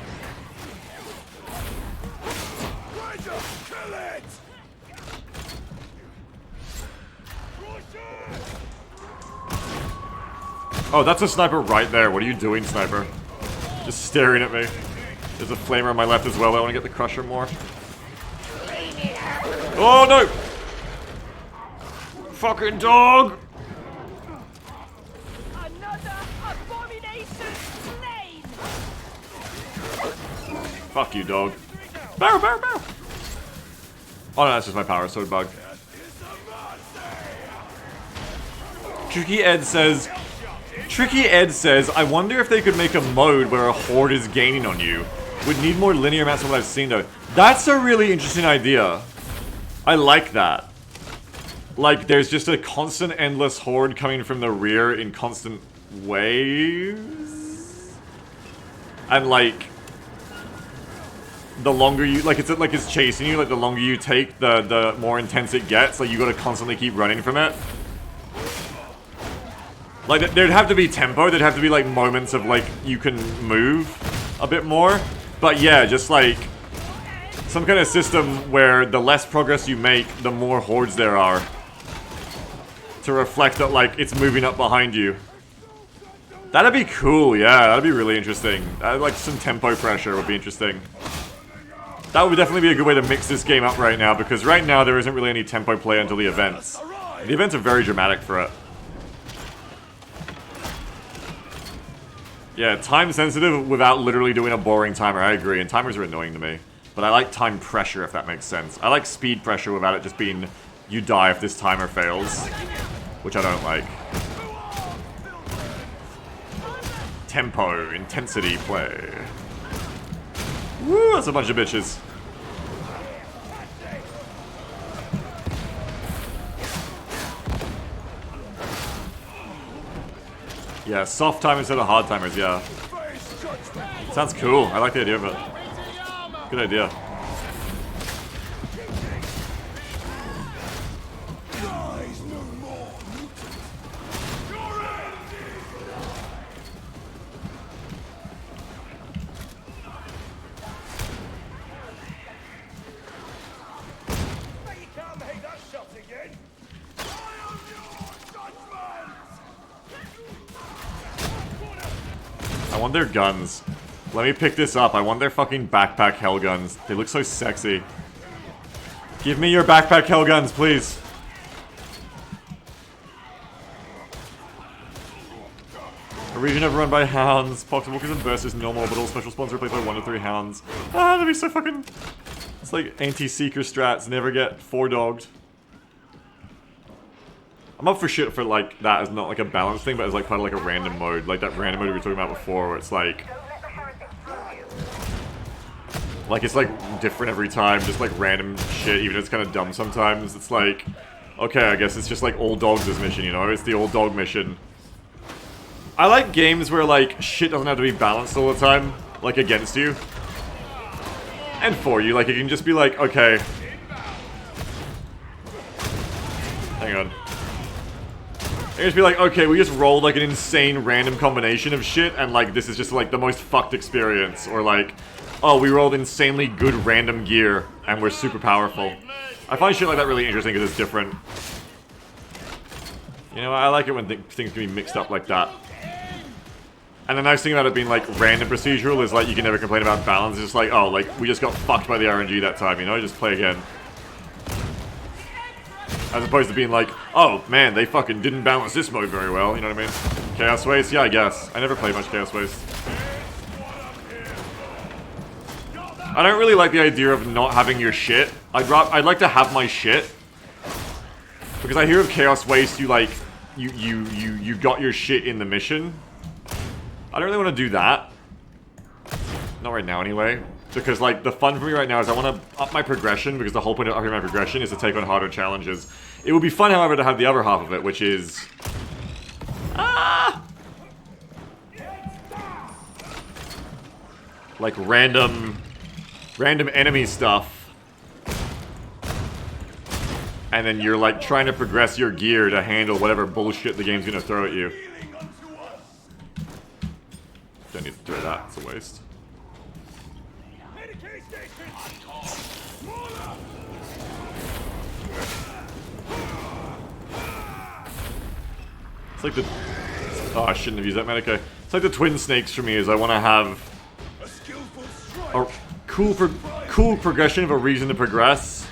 Oh, that's a sniper right there. What are you doing, sniper? Just staring at me. There's a flamer on my left as well. I want to get the crusher more. Oh, no! Fucking dog! Another abomination slain! Fuck you, dog. Barrel, barrel, barrel! Oh, no, that's just my power sword bug. Tricky Ed says, I wonder if they could make a mode where a horde is gaining on you. Would need more linear maps than what I've seen though. That's a really interesting idea. I like that. Like, there's just a constant, endless horde coming from the rear in constant waves. And like, the longer you, like it's chasing you, like the longer you take, the more intense it gets. Like, you gotta constantly keep running from it. Like, there'd have to be tempo, there'd have to be, like, moments of, like, you can move a bit more. But yeah, just, like, some kind of system where the less progress you make, the more hordes there are. To reflect that, like, it's moving up behind you. That'd be cool, yeah, that'd be really interesting. Like, some tempo pressure would be interesting. That would definitely be a good way to mix this game up right now, because right now there isn't really any tempo play until the events. The events are very dramatic for it. Yeah, time sensitive without literally doing a boring timer, I agree, and timers are annoying to me. But I like time pressure, if that makes sense. I like speed pressure without it just being, you die if this timer fails. Which I don't like. Tempo, intensity play. Woo, that's a bunch of bitches. Yeah, soft time instead of hard timers, yeah. Sounds cool. I like the idea of it. Good idea. I want their guns. Let me pick this up. I want their fucking backpack hell guns. They look so sexy. Give me your backpack hell guns, please. A region overrun by hounds. Poxwalkers and bursters normal, but all special spawns replaced by 1 to 3 hounds. Ah, that'd be so fucking... It's like anti-seeker strats. Never get 4-dogged. I'm up for shit for like that as not like a balance thing, but as like part of like a random mode, like that random mode we were talking about before, where it's like it's like different every time, just like random shit, even if it's kind of dumb sometimes. It's like, okay, I guess it's just like all dogs this mission, you know? It's the old dog mission. I like games where like shit doesn't have to be balanced all the time, like against you and for you. Like it can just be like, okay, hang on. It just be like, okay, we just rolled like an insane random combination of shit, and like this is just like the most fucked experience. Or like, oh, we rolled insanely good random gear, and we're super powerful. I find shit like that really interesting because it's different. You know, I like it when things can be mixed up like that. And the nice thing about it being like random procedural is like you can never complain about balance. It's just like, oh, like we just got fucked by the RNG that time, you know? Just play again. As opposed to being like, oh man, they fucking didn't balance this mode very well, you know what I mean? Chaos Waste? Yeah, I guess. I never played much Chaos Waste. I don't really like the idea of not having your shit. I'd like to have my shit. Because I hear of Chaos Waste, you like, you got your shit in the mission. I don't really want to do that. Not right now anyway. Because, like, the fun for me right now is I want to up my progression, because the whole point of upping my progression is to take on harder challenges. It would be fun, however, to have the other half of it, which is... like, random enemy stuff. And then you're, like, trying to progress your gear to handle whatever bullshit the game's gonna throw at you. Don't need to do that, it's a waste. It's like Oh, I shouldn't have used that Medicaid. It's like the twin snakes for me, is I want to have a cool progression of a reason to progress.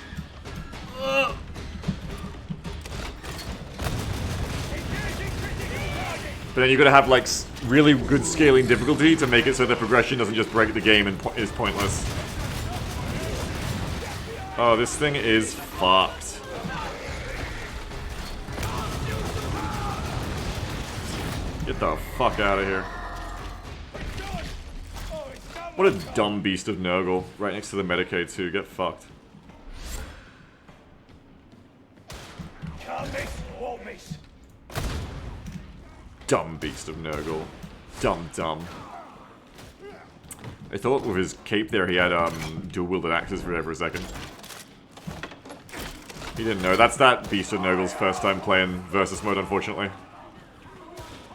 But then you gotta have like really good scaling difficulty to make it so the progression doesn't just break the game and is pointless. Oh, this thing is fucked. Get the fuck out of here. What a dumb beast of Nurgle. Right next to the Medicaid too. Get fucked. Can't miss, won't miss. Dumb beast of Nurgle. Dumb. I thought with his cape there he had dual-wielded axes for a second. He didn't know. That's that beast of Nurgle's first time playing versus mode, unfortunately.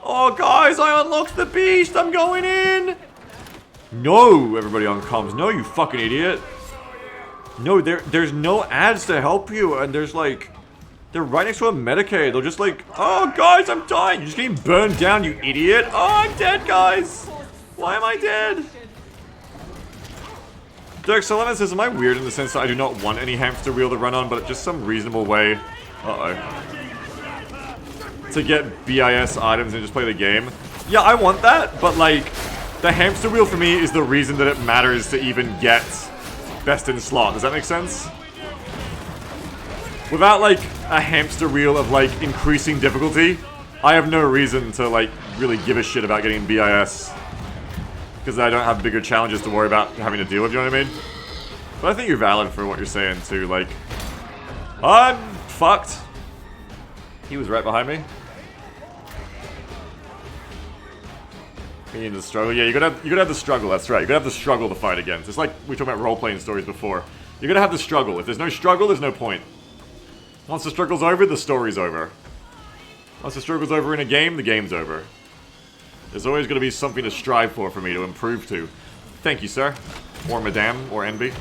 Oh, guys, I unlocked the beast! I'm going in! No, everybody on comms. No, you fucking idiot. No, there's no ads to help you, and there's like... They're right next to a Medicaid. They're just like, oh, guys, I'm dying. You're just getting burned down, you idiot. Oh, I'm dead, guys. Why am I dead? Dirk Sullivan says, am I weird in the sense that I do not want any hamster wheel to run on, but just some reasonable way, to get BIS items and just play the game? Yeah, I want that, but like, the hamster wheel for me is the reason that it matters to even get best in slot. Does that make sense? Without, like, a hamster wheel of, like, increasing difficulty, I have no reason to, like, really give a shit about getting BIS. Because I don't have bigger challenges to worry about having to deal with, you know what I mean? But I think you're valid for what you're saying, too. Like, I'm fucked. He was right behind me. Me in the struggle. Yeah, you gotta have the struggle, that's right. You gotta have the struggle to fight against. It's like we talked about role-playing stories before. You gotta have the struggle. If there's no struggle, there's no point. Once the struggle's over, the story's over. Once the struggle's over in a game, the game's over. There's always going to be something to strive for me to improve to. Thank you, sir. Or madame, or envy.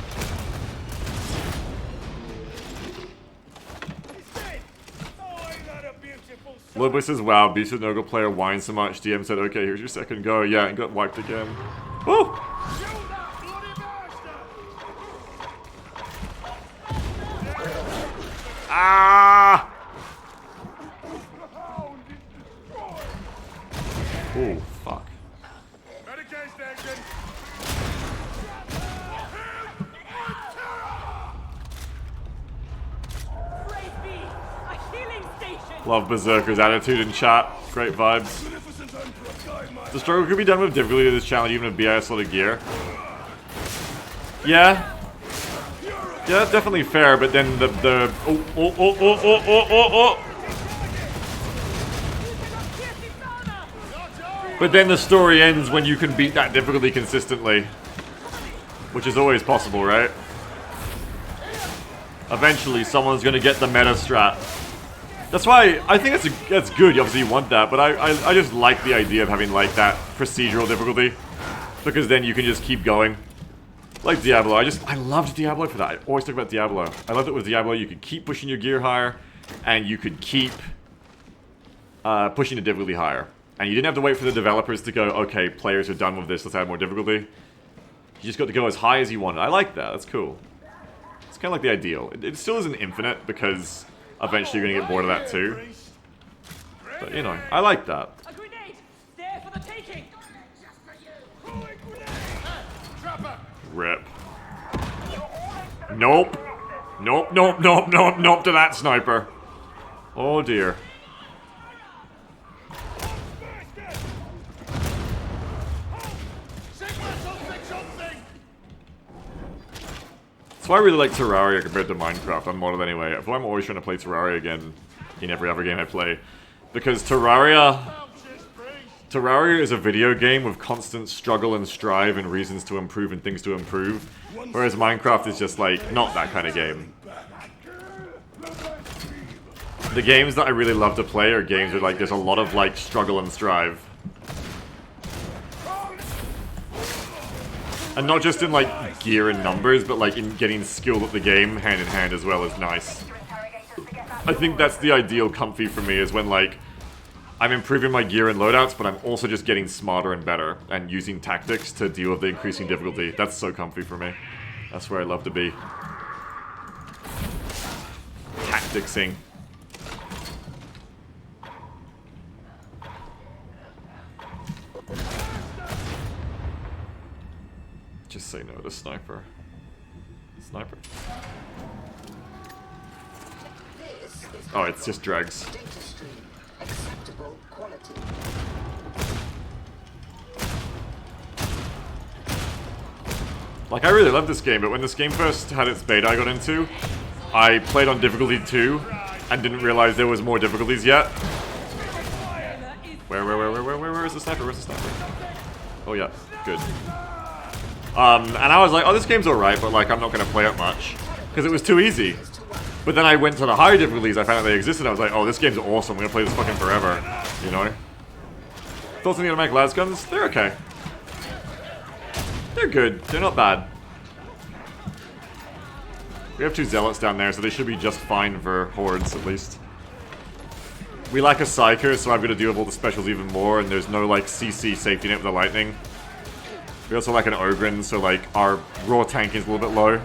Ludwig says, wow, Beast of Nurgle player whined so much. DM said, okay, here's your second go. Yeah, and got wiped again. Woo! Ah! Oh, fuck. Love Berserker's attitude in chat. Great vibes. The struggle could be done with difficulty of this challenge, even with BIS slotted gear. Yeah. Yeah, that's definitely fair, but then But then the story ends when you can beat that difficulty consistently. Which is always possible, right? Eventually, someone's gonna get the meta strat. That's why, I think that's good, obviously you want that, but I just like the idea of having, like, that procedural difficulty. Because then you can just keep going. Like Diablo, I loved Diablo for that. I always talk about Diablo. I loved it with Diablo, you could keep pushing your gear higher, and you could keep pushing the difficulty higher. And you didn't have to wait for the developers to go, okay, players are done with this, let's add more difficulty. You just got to go as high as you wanted. I like that, that's cool. It's kind of like the ideal. It still isn't infinite, because eventually you're going to get bored of that too. But, you know, I like that. A grenade! There for the taking! Rip. Nope. Nope, nope, nope, nope, nope to that sniper. Oh dear. That's why I really like Terraria compared to Minecraft, unmodded anyway. That's why I'm always trying to play Terraria again in every other game I play. Because Terraria is a video game with constant struggle and strive and reasons to improve and things to improve. Whereas Minecraft is just like, not that kind of game. The games that I really love to play are games where like there's a lot of like struggle and strive. And not just in like gear and numbers, but like in getting skilled at the game hand in hand as well is nice. I think that's the ideal comfy for me, is when like I'm improving my gear and loadouts, but I'm also just getting smarter and better and using tactics to deal with the increasing difficulty. That's so comfy for me. That's where I love to be. Tacticsing. Just say no to sniper. Sniper. Oh, it's just dregs. Data stream. Acceptable quality. Like, I really love this game, but when this game first had its beta I got into, I played on difficulty 2 and didn't realize there was more difficulties yet. Where is the sniper? Where's the sniper? Oh yeah, good. And I was like, oh, this game's alright, but like, I'm not gonna play it much. Because it was too easy. But then I went to the higher difficulties, I found out they existed, I was like, oh, this game's awesome, I'm gonna play this fucking forever. You know? Thoughts on the automatic las guns? They're okay. They're good. They're not bad. We have 2 zealots down there, so they should be just fine for hordes, at least. We lack a psyker, so I've got to deal with all the specials even more, and there's no, like, CC safety net with the lightning. We also lack an Ogren, so, like, our raw tank is a little bit low.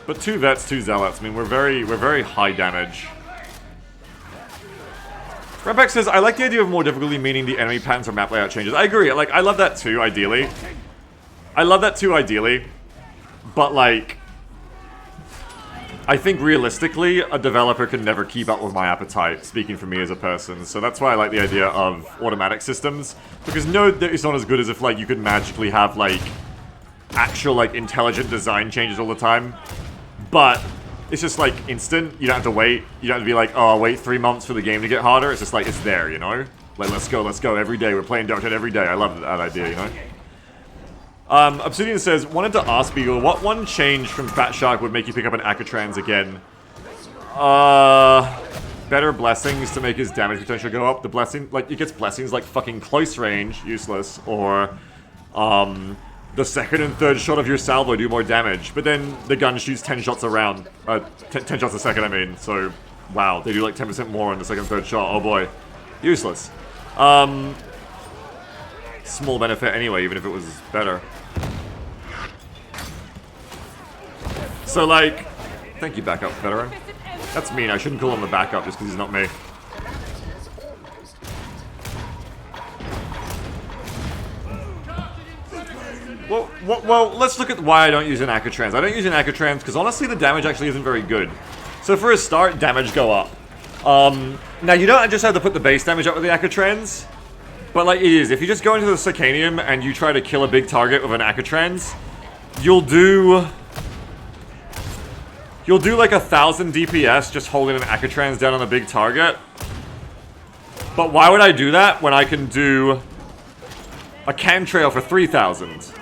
But 2 vets, 2 zealots. I mean, we're very high damage. Rampax says, I like the idea of more difficulty, meaning the enemy patterns or map layout changes. I agree. Like, I love that too, ideally. But, like, I think realistically, a developer can never keep up with my appetite, speaking for me as a person. So that's why I like the idea of automatic systems. Because no, it's not as good as if, like, you could magically have, like, actual, like, intelligent design changes all the time. But it's just, like, instant. You don't have to wait. You don't have to be like, oh, I'll wait 3 months for the game to get harder. It's just like, it's there, you know? Like, let's go every day. We're playing Darktide every day. I love that idea, you know? Obsidian says, wanted to ask Beagle, what one change from Fat Shark would make you pick up an Akatrans again? Better blessings to make his damage potential go up. The blessing, like, it gets blessings like fucking close range, useless, or, the second and third shot of your salvo do more damage, but then the gun shoots 10 shots a round, 10 shots a second, I mean, so, wow, they do like 10% more on the second and third shot, oh boy. Useless. Small benefit anyway, even if it was better. So, like, thank you, backup veteran. That's mean. I shouldn't call him a backup just because he's not me. Well, let's look at why I don't use an Akatrans. I don't use an Akatrans because honestly, the damage actually isn't very good. So for a start, damage go up. Now you don't just have to put the base damage up with the Akatrans. But, like, it is. If you just go into the Sicanium and you try to kill a big target with an Akatrans, you'll do like 1,000 DPS just holding an Akatrans down on a big target. But why would I do that when I can do a Cantrail for 3,000?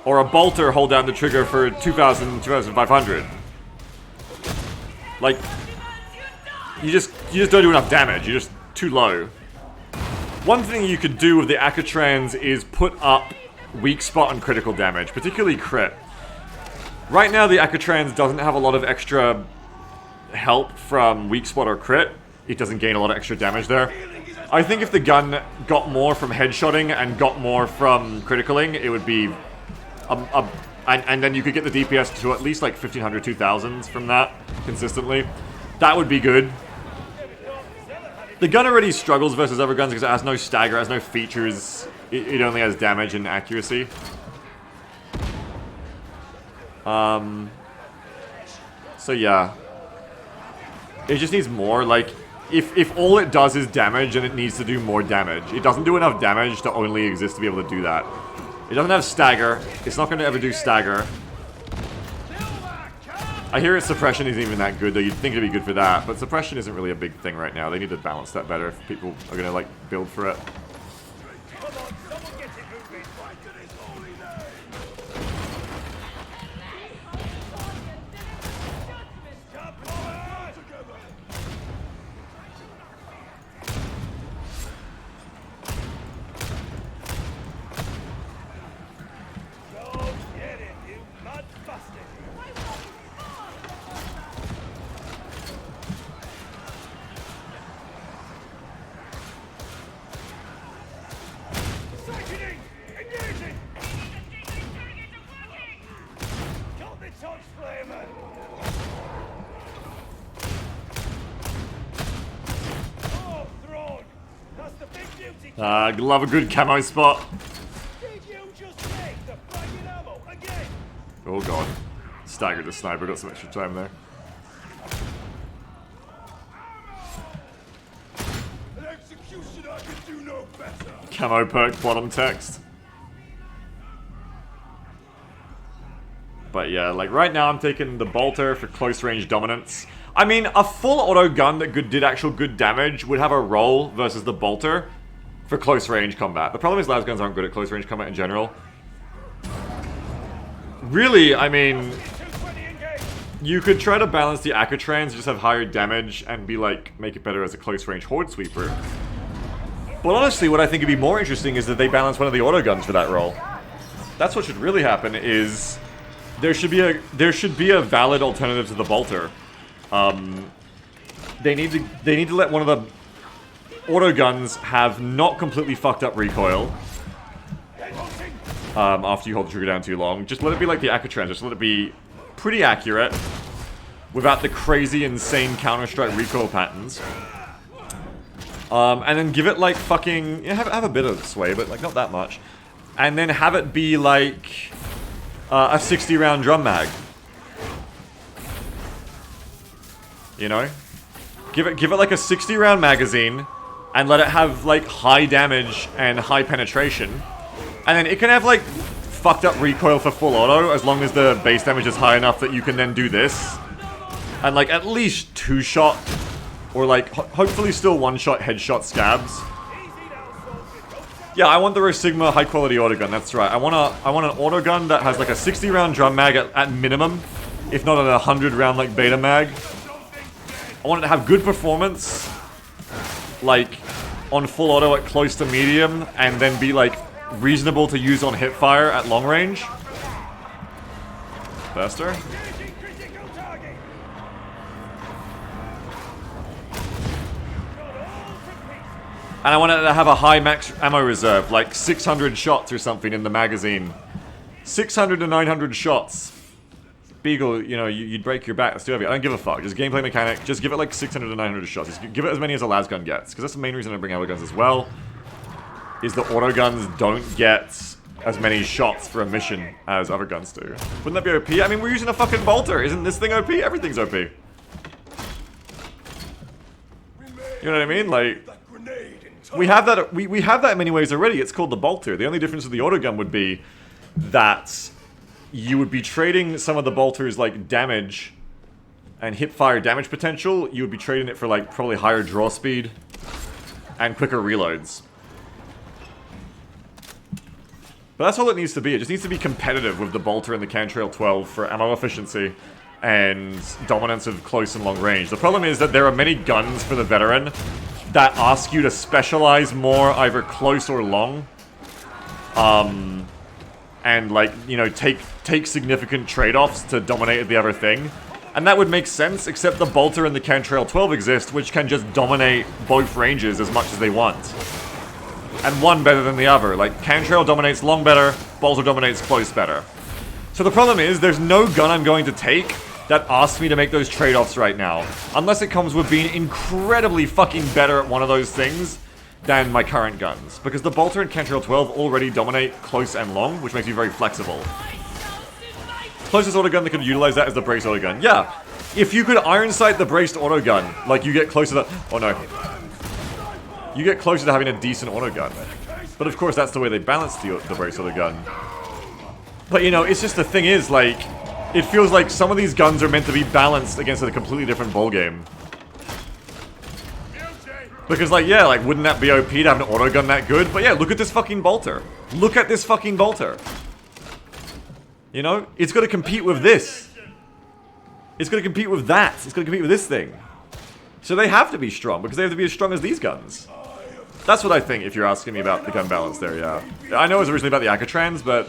Or a Bolter hold down the trigger for 2,000, 2,500? Like, you just don't do enough damage. You're just too low. One thing you could do with the Akatrans is put up weak spot and critical damage, particularly crit. Right now, the Akatrans doesn't have a lot of extra help from weak spot or crit. It doesn't gain a lot of extra damage there. I think if the gun got more from headshotting and got more from criticaling, it would be... and then you could get the DPS to at least like 1,500, 2,000 from that consistently. That would be good. The gun already struggles versus other guns because it has no stagger, it has no features. It only has damage and accuracy. So yeah. It just needs more, like, if all it does is damage, then it needs to do more damage. It doesn't do enough damage to only exist to be able to do that. It doesn't have stagger. It's not going to ever do stagger. I hear its suppression isn't even that good, though you'd think it'd be good for that, but suppression isn't really a big thing right now. They need to balance that better if people are going to, like, build for it. Love a good camo spot. Did you just take the fucking ammo again? Oh god. Staggered the sniper, got some extra time there. An executioner could do no better. Camo perk bottom text. But yeah, like right now I'm taking the bolter for close range dominance. I mean, a full auto gun that did actual good damage would have a role versus the bolter for close range combat. The problem is las guns aren't good at close range combat in general. Really, I mean, you could try to balance the Acatrans, just have higher damage and be like, make it better as a close range horde sweeper. But honestly, what I think would be more interesting is that they balance one of the auto guns for that role. That's what should really happen. Is there should be a valid alternative to the bolter. They need to let one of the auto guns have not completely fucked up recoil. After you hold the trigger down too long, just let it be like the Acatrans. Just let it be pretty accurate without the crazy, insane Counter-Strike recoil patterns. And then give it like fucking have a bit of sway, but like not that much. And then have it be like a 60-round drum mag. You know? Give it like a 60-round magazine and let it have like high damage and high penetration. And then it can have like fucked up recoil for full auto as long as the base damage is high enough that you can then do this. And like at least 2-shot or like hopefully still 1-shot headshot scabs. Yeah, I want the Rose Sigma high quality auto gun, that's right. I want an auto gun that has like a 60-round drum mag at minimum, if not a 100-round like beta mag. I want it to have good performance, like on full auto at close to medium, and then be like reasonable to use on hipfire at long range. Faster. And I want it to have a high max ammo reserve, like 600 shots or something in the magazine. 600 to 900 shots. Beagle, you know, you'd break your back. That's too heavy. I don't give a fuck. Just gameplay mechanic. Just give it like 600 to 900 shots. Just give it as many as a las gun gets. Because that's the main reason I bring auto guns as well. Is the auto guns don't get as many shots for a mission as other guns do. Wouldn't that be OP? I mean, we're using a fucking bolter. Isn't this thing OP? Everything's OP. You know what I mean? Like, we have that. We have that in many ways already. It's called the bolter. The only difference with the auto gun would be that you would be trading some of the bolter's like damage and hipfire damage potential. You would be trading it for like probably higher draw speed and quicker reloads. But that's all it needs to be. It just needs to be competitive with the bolter and the Cantrail 12 for ammo efficiency and dominance of close and long range. The problem is that there are many guns for the veteran that ask you to specialize more either close or long. And like, you know, take significant trade-offs to dominate the other thing. And that would make sense, except the bolter and the Cantrail 12 exist, which can just dominate both ranges as much as they want. And one better than the other. Like, Cantrail dominates long better, bolter dominates close better. So the problem is, there's no gun I'm going to take that asks me to make those trade-offs right now. Unless it comes with being incredibly fucking better at one of those things than my current guns. Because the bolter and Cantrail 12 already dominate close and long, which makes me very flexible. Closest auto gun that could utilize that is the braced auto gun. Yeah, if you could iron sight the braced auto gun, like you get closer to... Oh no. You get closer to having a decent auto gun. But of course that's the way they balance the braced auto gun. But you know, it's just the thing is, like, it feels like some of these guns are meant to be balanced against a completely different ballgame. Because, like, yeah, like, wouldn't that be OP to have an auto gun that good? But yeah, look at this fucking bolter. Look at this fucking bolter. You know? It's gonna compete with this. It's gonna compete with that. It's gonna compete with this thing. So they have to be strong, because they have to be as strong as these guns. That's what I think, if you're asking me about the gun balance there, yeah. I know it was originally about the Acatrans, but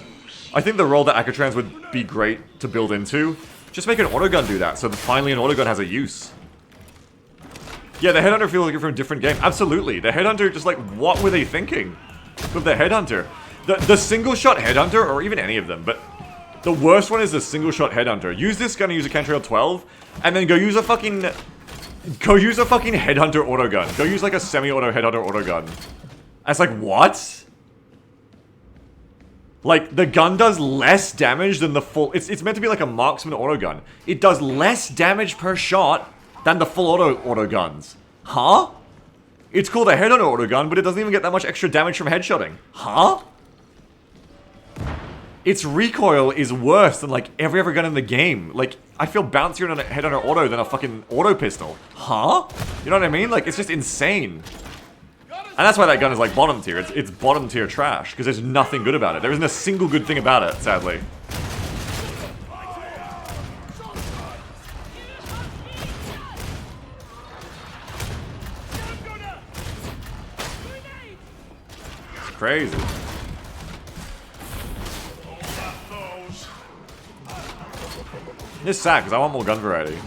I think the role that Acatrans would be great to build into. Just make an auto gun do that, so that finally an auto gun has a use. Yeah, the Headhunter feels like you're from a different game. Absolutely. The Headhunter, just like, what were they thinking with the Headhunter? The single-shot Headhunter, or even any of them, but the worst one is the single-shot Headhunter. Use this gun and use a Cantrail 12, and then go use a fucking Headhunter auto gun. Go use like a semi-auto Headhunter auto gun. I was like, what? Like, the gun does less damage than the full... It's meant to be like a marksman auto gun. It does less damage per shot than the full auto guns. Huh? It's called a headhunter auto gun, but it doesn't even get that much extra damage from headshotting. Huh? Its recoil is worse than, like, every other gun in the game. Like, I feel bouncier on a headhunter auto than a fucking auto pistol. Huh? You know what I mean? Like, it's just insane. And that's why that gun is, like, bottom tier. It's bottom tier trash, because there's nothing good about it. There isn't a single good thing about it, sadly. It's crazy. It's sad, because I want more gun variety.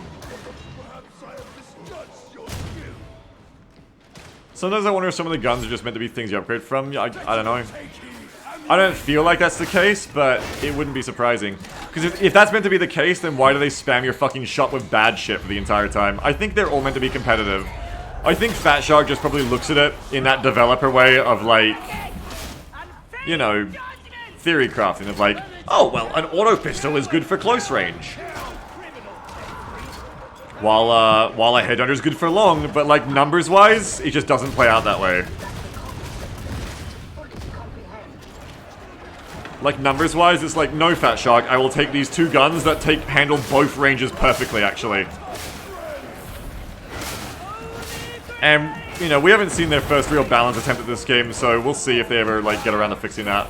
Sometimes I wonder if some of the guns are just meant to be things you upgrade from. I don't know. I don't feel like that's the case, but it wouldn't be surprising. Because if that's meant to be the case, then why do they spam your fucking shot with bad shit for the entire time? I think they're all meant to be competitive. I think Fat Shark just probably looks at it in that developer way of like, you know, theory crafting of like, oh, well, an auto pistol is good for close range. While a headhunter is good for long, but like numbers-wise, it just doesn't play out that way. Like numbers-wise, it's like, no, Fat Shark, I will take these two guns that handle both ranges perfectly, actually. And, you know, we haven't seen their first real balance attempt at this game, so we'll see if they ever, like, get around to fixing that.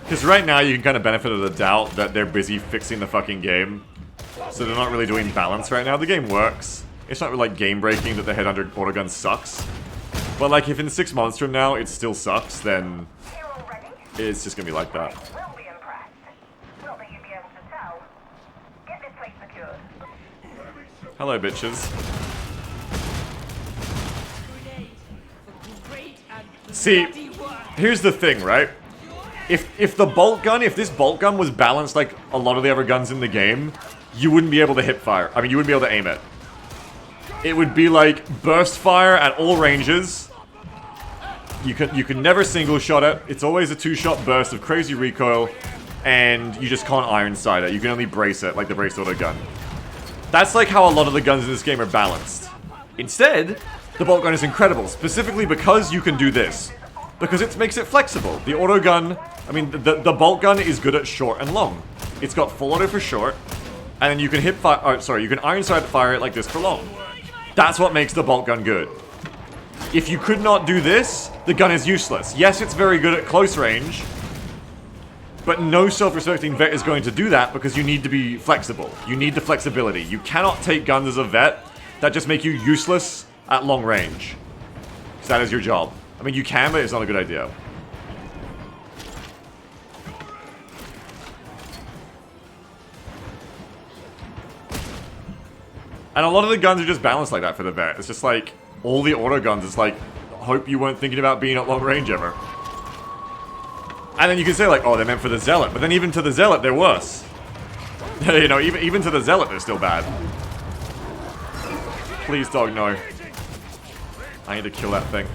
Because right now you can kind of benefit of the doubt that they're busy fixing the fucking game. So they're not really doing balance right now. The game works. It's not really like game breaking that the headhunter autogun sucks. But like if in 6 months from now it still sucks, then it's just gonna be like that. Hello, bitches. See, here's the thing, right? If the bolt gun, if this bolt gun was balanced like a lot of the other guns in the game, you wouldn't be able to hip fire. I mean, you wouldn't be able to aim it. It would be like burst fire at all ranges. You can never single shot it. It's always a 2-shot burst of crazy recoil, and you just can't iron sight it. You can only brace it, like the braced auto gun. That's like how a lot of the guns in this game are balanced. Instead, the bolt gun is incredible, specifically because you can do this. Because it makes it flexible. The auto gun, I mean, the bolt gun is good at short and long. It's got full auto for short, and then you can hip fire, oh, sorry, you can iron sight fire it like this for long. That's what makes the bolt gun good. If you could not do this, the gun is useless. Yes, it's very good at close range, but no self-respecting vet is going to do that because you need to be flexible. You need the flexibility. You cannot take guns as a vet that just make you useless at long range. Because that is your job. I mean, you can, but it's not a good idea. And a lot of the guns are just balanced like that for the vet. It's just like, all the auto guns, it's like, hope you weren't thinking about being at long range ever. And then you can say like, oh, they're meant for the Zealot. But then even to the Zealot, they're worse. You know, even to the Zealot, they're still bad. Please, dog, no. I need to kill that thing.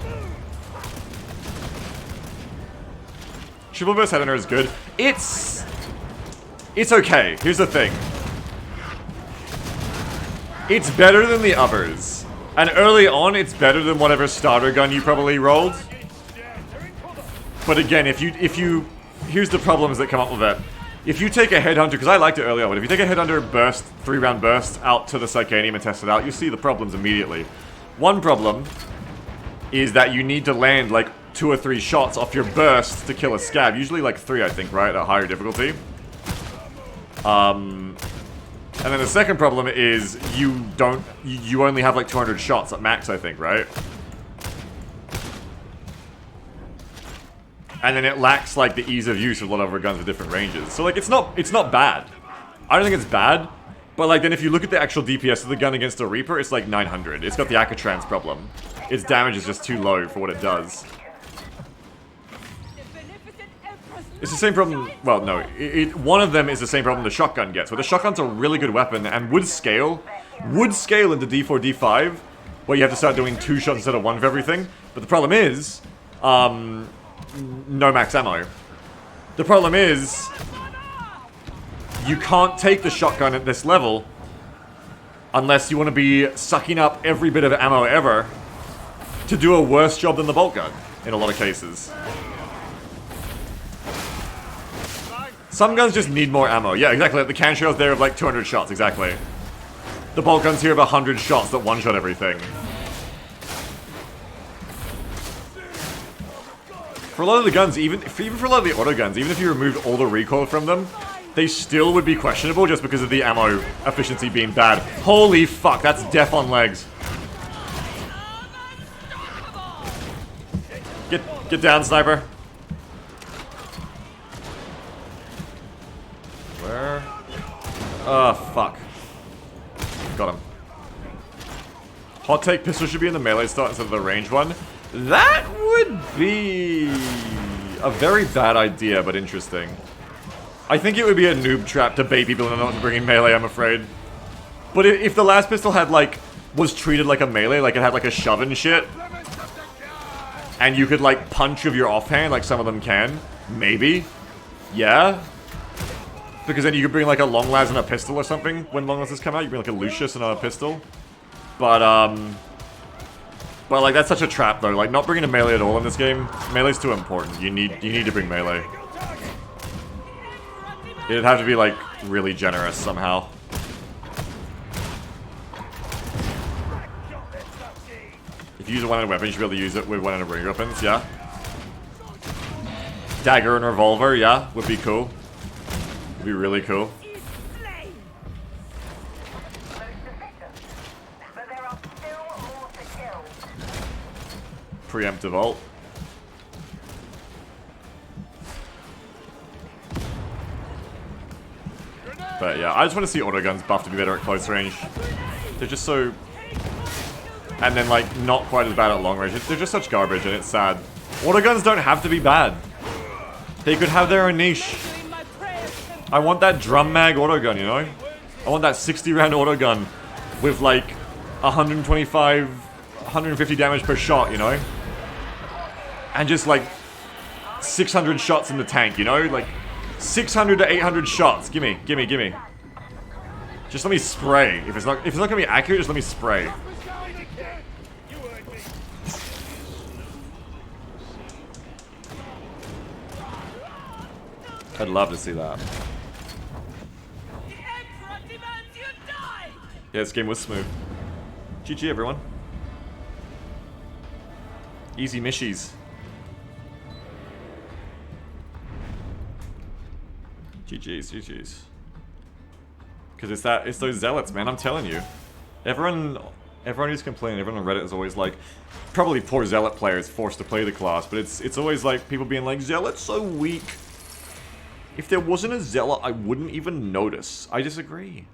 Triple burst headhunter is good. It's okay. Here's the thing. It's better than the others. And early on, it's better than whatever starter gun you probably rolled. But again, if you here's the problems that come up with it. If you take a headhunter, because I liked it early on, but if you take a headhunter burst, 3-round burst out to the Psychanium and test it out, you see the problems immediately. One problem is that you need to land like 2 or 3 shots off your burst to kill a scab. Usually like 3, I think, right? At a higher difficulty. And then the second problem is you only have like 200 shots at max, I think, right? And then it lacks like the ease of use of a lot of our guns with different ranges. So like it's not bad. I don't think it's bad. But like then if you look at the actual DPS of the gun against a Reaper, it's like 900. It's got the Acatrans problem. Its damage is just too low for what it does. It's the same problem, well no, one of them is the same problem the shotgun gets, where the shotgun's a really good weapon and would scale would scale into D4, D5, where you have to start doing 2 shots instead of 1 for everything. But the problem is, no max ammo. The problem is, you can't take the shotgun at this level unless you want to be sucking up every bit of ammo ever to do a worse job than the bolt gun, in a lot of cases. Some guns just need more ammo. Yeah, exactly. Like the can shells there have like 200 shots, exactly. The bolt guns here have 100 shots that one-shot everything. For a lot of the guns, even for a lot of the auto guns, even if you removed all the recoil from them, they still would be questionable just because of the ammo efficiency being bad. Holy fuck, that's death on legs. Get down, sniper. Where? Oh, fuck. Got him. Hot take, pistol should be in the melee start instead of the range one. That would be a very bad idea, but interesting. I think it would be a noob trap to bait people into not bringing melee, I'm afraid. But if the last pistol had, like, was treated like a melee, like it had, like, a shove and shit, and you could, like, punch with your offhand, like some of them can, maybe, yeah. Because then you could bring, like, a long las and a pistol or something when long lases come out. You bring, like, a Lucius and a pistol. But, like, that's such a trap, though. Like, not bringing a melee at all in this game. Melee's too important. You need to bring melee. It'd have to be, like, really generous somehow. If you use a one-handed weapon, you should be able to use it with one-handed ring weapons, yeah. Dagger and revolver, yeah, would be cool. Would be really cool. Preemptive ult. But yeah, I just want to see autoguns buffed to be better at close range. They're just so... And then, like, not quite as bad at long range. They're just such garbage, and it's sad. Autoguns don't have to be bad. They could have their own niche. I want that drum mag autogun, you know? I want that 60 round autogun with, like, 125, 150 damage per shot, you know? And just, like, 600 shots in the tank, you know? Like, 600 to 800 shots. Gimme. Just let me spray. If it's not gonna be accurate, just let me spray. I'd love to see that. Yeah, this game was smooth. GG, everyone. Easy mishies. GG's. Because it's those zealots, man, I'm telling you. Everyone who's complaining, everyone on Reddit is always like, probably poor zealot players forced to play the class, but it's always like people being like, zealot's so weak. If there wasn't a zealot, I wouldn't even notice. I disagree.